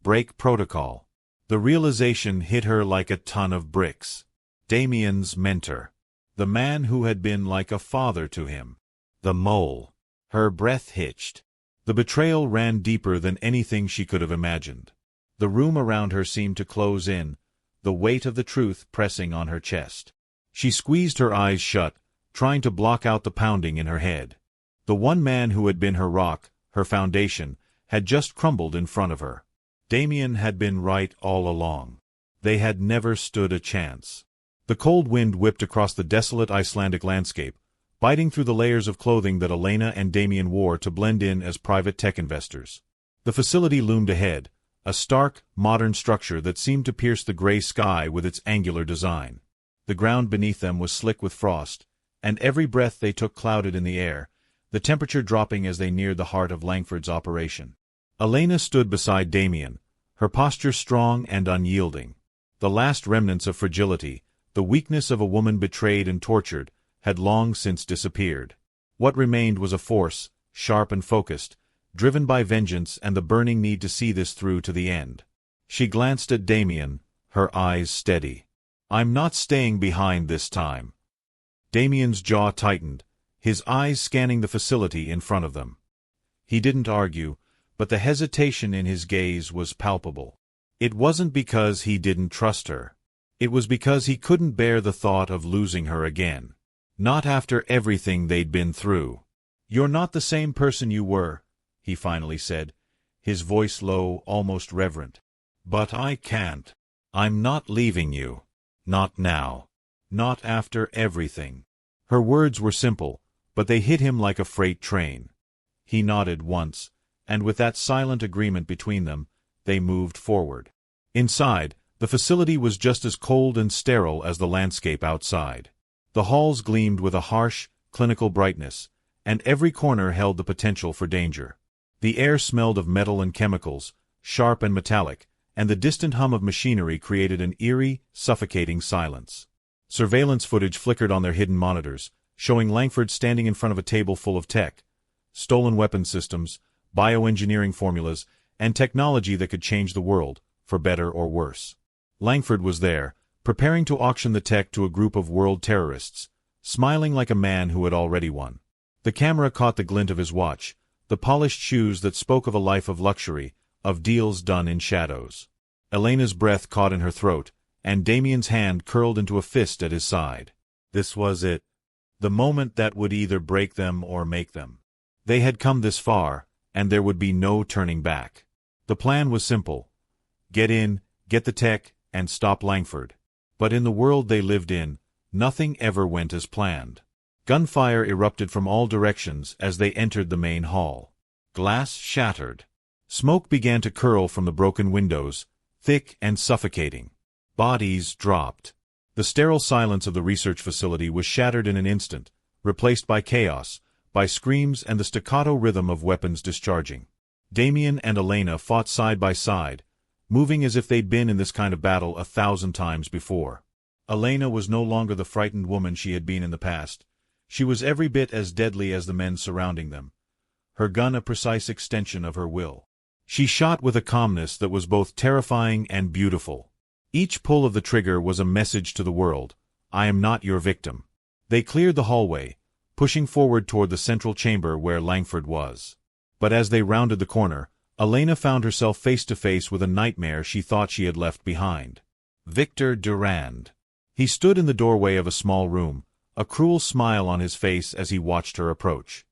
Break protocol. The realization hit her like a ton of bricks. Damien's mentor. The man who had been like a father to him. The mole. Her breath hitched. The betrayal ran deeper than anything she could have imagined. The room around her seemed to close in, the weight of the truth pressing on her chest. She squeezed her eyes shut, trying to block out the pounding in her head. The one man who had been her rock, her foundation, had just crumbled in front of her. Damien had been right all along. They had never stood a chance. The cold wind whipped across the desolate Icelandic landscape, biting through the layers of clothing that Elena and Damien wore to blend in as private tech investors. The facility loomed ahead, a stark, modern structure that seemed to pierce the gray sky with its angular design. The ground beneath them was slick with frost, and every breath they took clouded in the air, the temperature dropping as they neared the heart of Langford's operation. Elena stood beside Damien, her posture strong and unyielding. The last remnants of fragility, the weakness of a woman betrayed and tortured, had long since disappeared. What remained was a force, sharp and focused, driven by vengeance and the burning need to see this through to the end. She glanced at Damien, her eyes steady. I'm not staying behind this time. Damien's jaw tightened, his eyes scanning the facility in front of them. He didn't argue, but the hesitation in his gaze was palpable. It wasn't because he didn't trust her. It was because he couldn't bear the thought of losing her again. Not after everything they'd been through. You're not the same person you were, he finally said, his voice low, almost reverent. But I can't. I'm not leaving you. Not now. Not after everything. Her words were simple, but they hit him like a freight train. He nodded once, and with that silent agreement between them, they moved forward. Inside, the facility was just as cold and sterile as the landscape outside. The halls gleamed with a harsh, clinical brightness, and every corner held the potential for danger. The air smelled of metal and chemicals, sharp and metallic, and the distant hum of machinery created an eerie, suffocating silence. Surveillance footage flickered on their hidden monitors, showing Langford standing in front of a table full of tech, stolen weapons systems, bioengineering formulas, and technology that could change the world, for better or worse. Langford was there, preparing to auction the tech to a group of world terrorists, smiling like a man who had already won. The camera caught the glint of his watch, the polished shoes that spoke of a life of luxury, of deals done in shadows. Elena's breath caught in her throat, and Damien's hand curled into a fist at his side. This was it. The moment that would either break them or make them. They had come this far, and there would be no turning back. The plan was simple. Get in, get the tech, and stop Langford. But in the world they lived in, nothing ever went as planned. Gunfire erupted from all directions as they entered the main hall. Glass shattered. Smoke began to curl from the broken windows, thick and suffocating. Bodies dropped. The sterile silence of the research facility was shattered in an instant, replaced by chaos, by screams and the staccato rhythm of weapons discharging. Damien and Elena fought side by side, moving as if they'd been in this kind of battle 1,000 times before. Elena was no longer the frightened woman she had been in the past. She was every bit as deadly as the men surrounding them, her gun a precise extension of her will. She shot with a calmness that was both terrifying and beautiful. Each pull of the trigger was a message to the world: I am not your victim. They cleared the hallway, pushing forward toward the central chamber where Langford was. But as they rounded the corner, Elena found herself face to face with a nightmare she thought she had left behind. Victor Durand. He stood in the doorway of a small room, a cruel smile on his face as he watched her approach.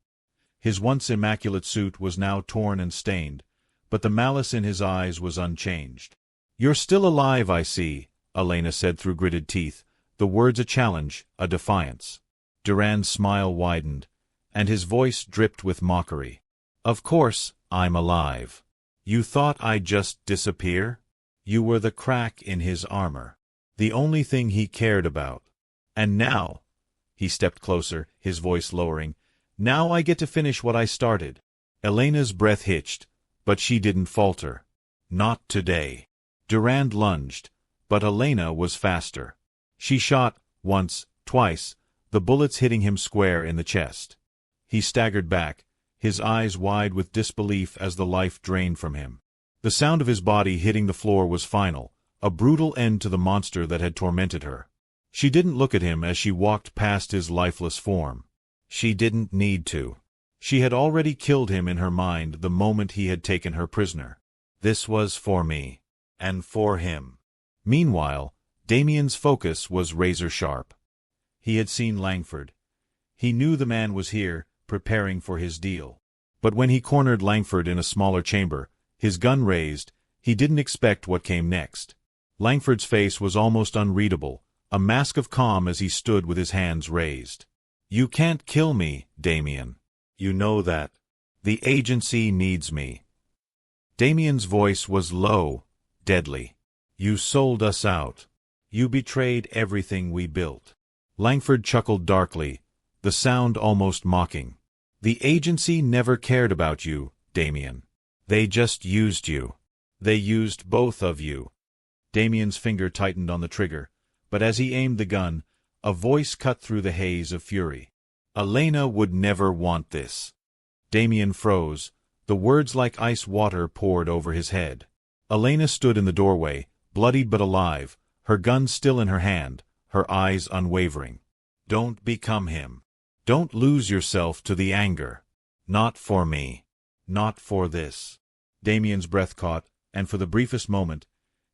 His once immaculate suit was now torn and stained, but the malice in his eyes was unchanged. "You're still alive, I see," Elena said through gritted teeth, the words a challenge, a defiance. Durand's smile widened, and his voice dripped with mockery. "Of course, I'm alive. You thought I'd just disappear?" You were the crack in his armor, the only thing he cared about. "And now," he stepped closer, his voice lowering, "now I get to finish what I started." Elena's breath hitched, but she didn't falter. Not today. Durand lunged, but Elena was faster. She shot, once, twice, the bullets hitting him square in the chest. He staggered back, his eyes wide with disbelief as the life drained from him. The sound of his body hitting the floor was final, a brutal end to the monster that had tormented her. She didn't look at him as she walked past his lifeless form. She didn't need to. She had already killed him in her mind the moment he had taken her prisoner. This was for me. And for him. Meanwhile, Damien's focus was razor-sharp. He had seen Langford. He knew the man was here, preparing for his deal. But when he cornered Langford in a smaller chamber, his gun raised, he didn't expect what came next. Langford's face was almost unreadable, a mask of calm as he stood with his hands raised. "You can't kill me, Damien. You know that. The agency needs me." Damien's voice was low, deadly. "You sold us out. You betrayed everything we built." Langford chuckled darkly, the sound almost mocking. "The agency never cared about you, Damien. They just used you. They used both of you." Damien's finger tightened on the trigger, but as he aimed the gun, a voice cut through the haze of fury. "Elena would never want this." Damien froze, the words like ice water poured over his head. Elena stood in the doorway, bloodied but alive, her gun still in her hand, her eyes unwavering. "Don't become him. Don't lose yourself to the anger. Not for me. Not for this." Damien's breath caught, and for the briefest moment,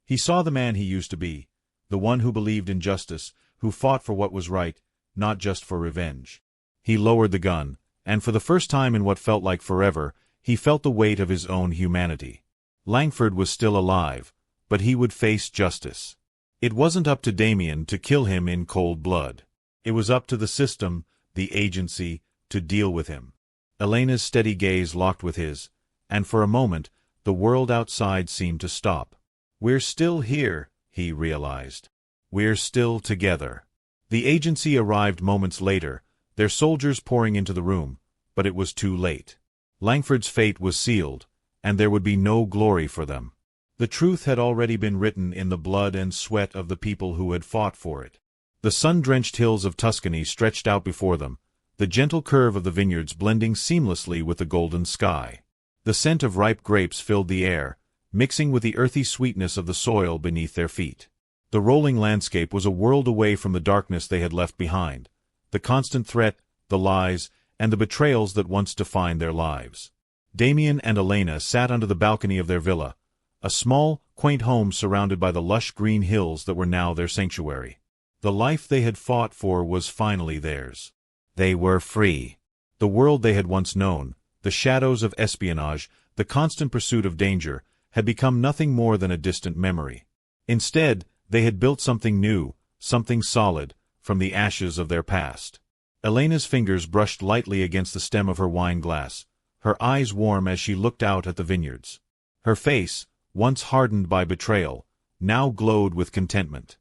he saw the man he used to be, the one who believed in justice, who fought for what was right, not just for revenge. He lowered the gun, and for the first time in what felt like forever, he felt the weight of his own humanity. Langford was still alive, but he would face justice. It wasn't up to Damien to kill him in cold blood. It was up to the system, the agency, to deal with him. Elena's steady gaze locked with his, and for a moment, the world outside seemed to stop. "We're still here," he realized. "We're still together." The agency arrived moments later, their soldiers pouring into the room, but it was too late. Langford's fate was sealed, and there would be no glory for them. The truth had already been written in the blood and sweat of the people who had fought for it. The sun-drenched hills of Tuscany stretched out before them, the gentle curve of the vineyards blending seamlessly with the golden sky. The scent of ripe grapes filled the air, mixing with the earthy sweetness of the soil beneath their feet. The rolling landscape was a world away from the darkness they had left behind, the constant threat, the lies, and the betrayals that once defined their lives. Damien and Elena sat under the balcony of their villa, a small, quaint home surrounded by the lush green hills that were now their sanctuary. The life they had fought for was finally theirs. They were free. The world they had once known, the shadows of espionage, the constant pursuit of danger, had become nothing more than a distant memory. Instead, they had built something new, something solid, from the ashes of their past. Elena's fingers brushed lightly against the stem of her wine glass, her eyes warm as she looked out at the vineyards. Her face, once hardened by betrayal, now glowed with contentment.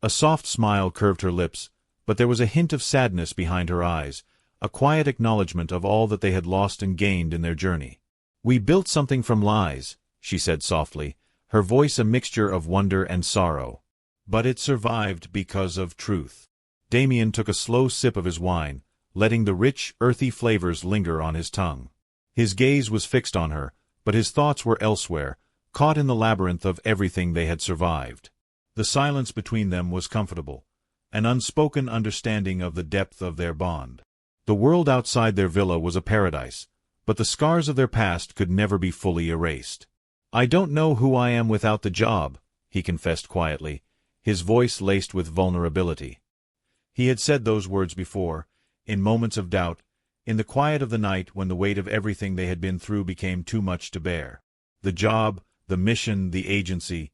A soft smile curved her lips, but there was a hint of sadness behind her eyes, a quiet acknowledgment of all that they had lost and gained in their journey. "We built something from lies," she said softly, her voice a mixture of wonder and sorrow. "But it survived because of truth." Damien took a slow sip of his wine, letting the rich, earthy flavors linger on his tongue. His gaze was fixed on her, but his thoughts were elsewhere, caught in the labyrinth of everything they had survived. The silence between them was comfortable, an unspoken understanding of the depth of their bond. The world outside their villa was a paradise, but the scars of their past could never be fully erased. "I don't know who I am without the job," he confessed quietly, his voice laced with vulnerability. He had said those words before, in moments of doubt, in the quiet of the night when the weight of everything they had been through became too much to bear. The job, the mission, the agency,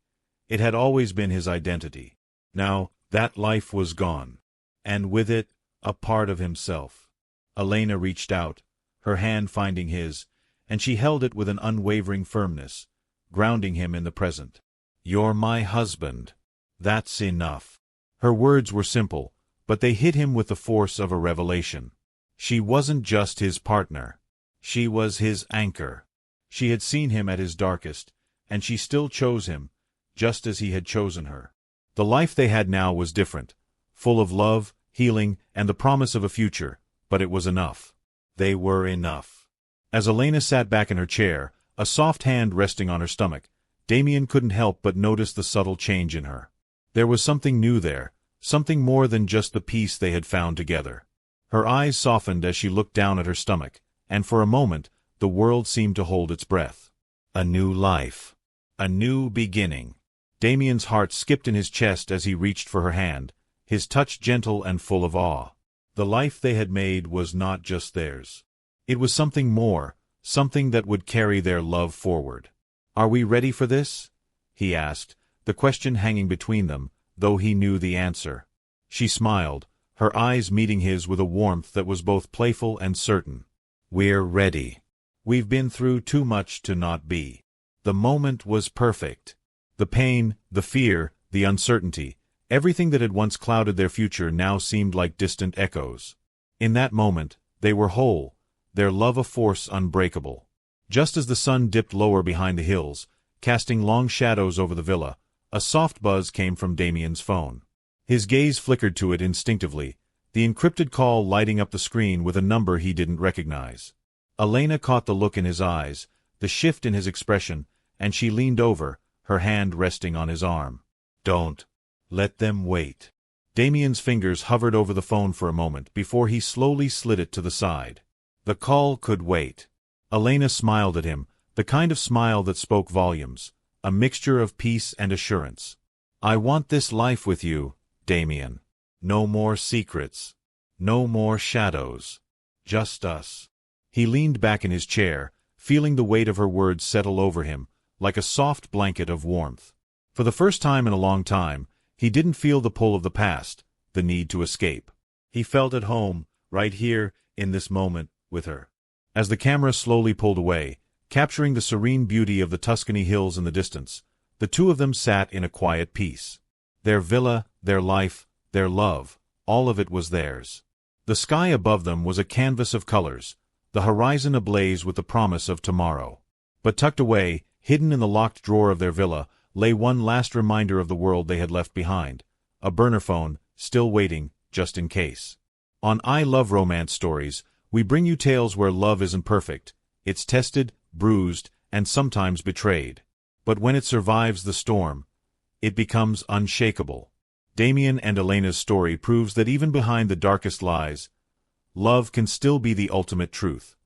it had always been his identity. Now, that life was gone, and with it, a part of himself. Elena reached out, her hand finding his, and she held it with an unwavering firmness, grounding him in the present. "You're my husband. That's enough." Her words were simple, but they hit him with the force of a revelation. She wasn't just his partner. She was his anchor. She had seen him at his darkest, and she still chose him, just as he had chosen her. The life they had now was different, full of love, healing, and the promise of a future, but it was enough. They were enough. As Elena sat back in her chair, a soft hand resting on her stomach, Damien couldn't help but notice the subtle change in her. There was something new there, something more than just the peace they had found together. Her eyes softened as she looked down at her stomach, and for a moment, the world seemed to hold its breath. A new life. A new beginning. Damien's heart skipped in his chest as he reached for her hand, his touch gentle and full of awe. The life they had made was not just theirs. It was something more, something that would carry their love forward. "Are we ready for this?" he asked, the question hanging between them, though he knew the answer. She smiled, her eyes meeting his with a warmth that was both playful and certain. "We're ready. We've been through too much to not be." The moment was perfect. The pain, the fear, the uncertainty, everything that had once clouded their future now seemed like distant echoes. In that moment, they were whole, their love a force unbreakable. Just as the sun dipped lower behind the hills, casting long shadows over the villa, a soft buzz came from Damien's phone. His gaze flickered to it instinctively, the encrypted call lighting up the screen with a number he didn't recognize. Elena caught the look in his eyes, the shift in his expression, and she leaned over, her hand resting on his arm. "Don't let them wait." Damien's fingers hovered over the phone for a moment before he slowly slid it to the side. The call could wait. Elena smiled at him, the kind of smile that spoke volumes, a mixture of peace and assurance. "I want this life with you, Damien. No more secrets. No more shadows. Just us." He leaned back in his chair, feeling the weight of her words settle over him, like a soft blanket of warmth. For the first time in a long time, he didn't feel the pull of the past, the need to escape. He felt at home, right here, in this moment, with her. As the camera slowly pulled away, capturing the serene beauty of the Tuscany hills in the distance, the two of them sat in a quiet peace. Their villa, their life, their love, all of it was theirs. The sky above them was a canvas of colors, the horizon ablaze with the promise of tomorrow. But tucked away, hidden in the locked drawer of their villa, lay one last reminder of the world they had left behind, a burner phone, still waiting, just in case. On I Love Romance Stories, we bring you tales where love isn't perfect, it's tested, bruised, and sometimes betrayed. But when it survives the storm, it becomes unshakable. Damien and Elena's story proves that even behind the darkest lies, love can still be the ultimate truth.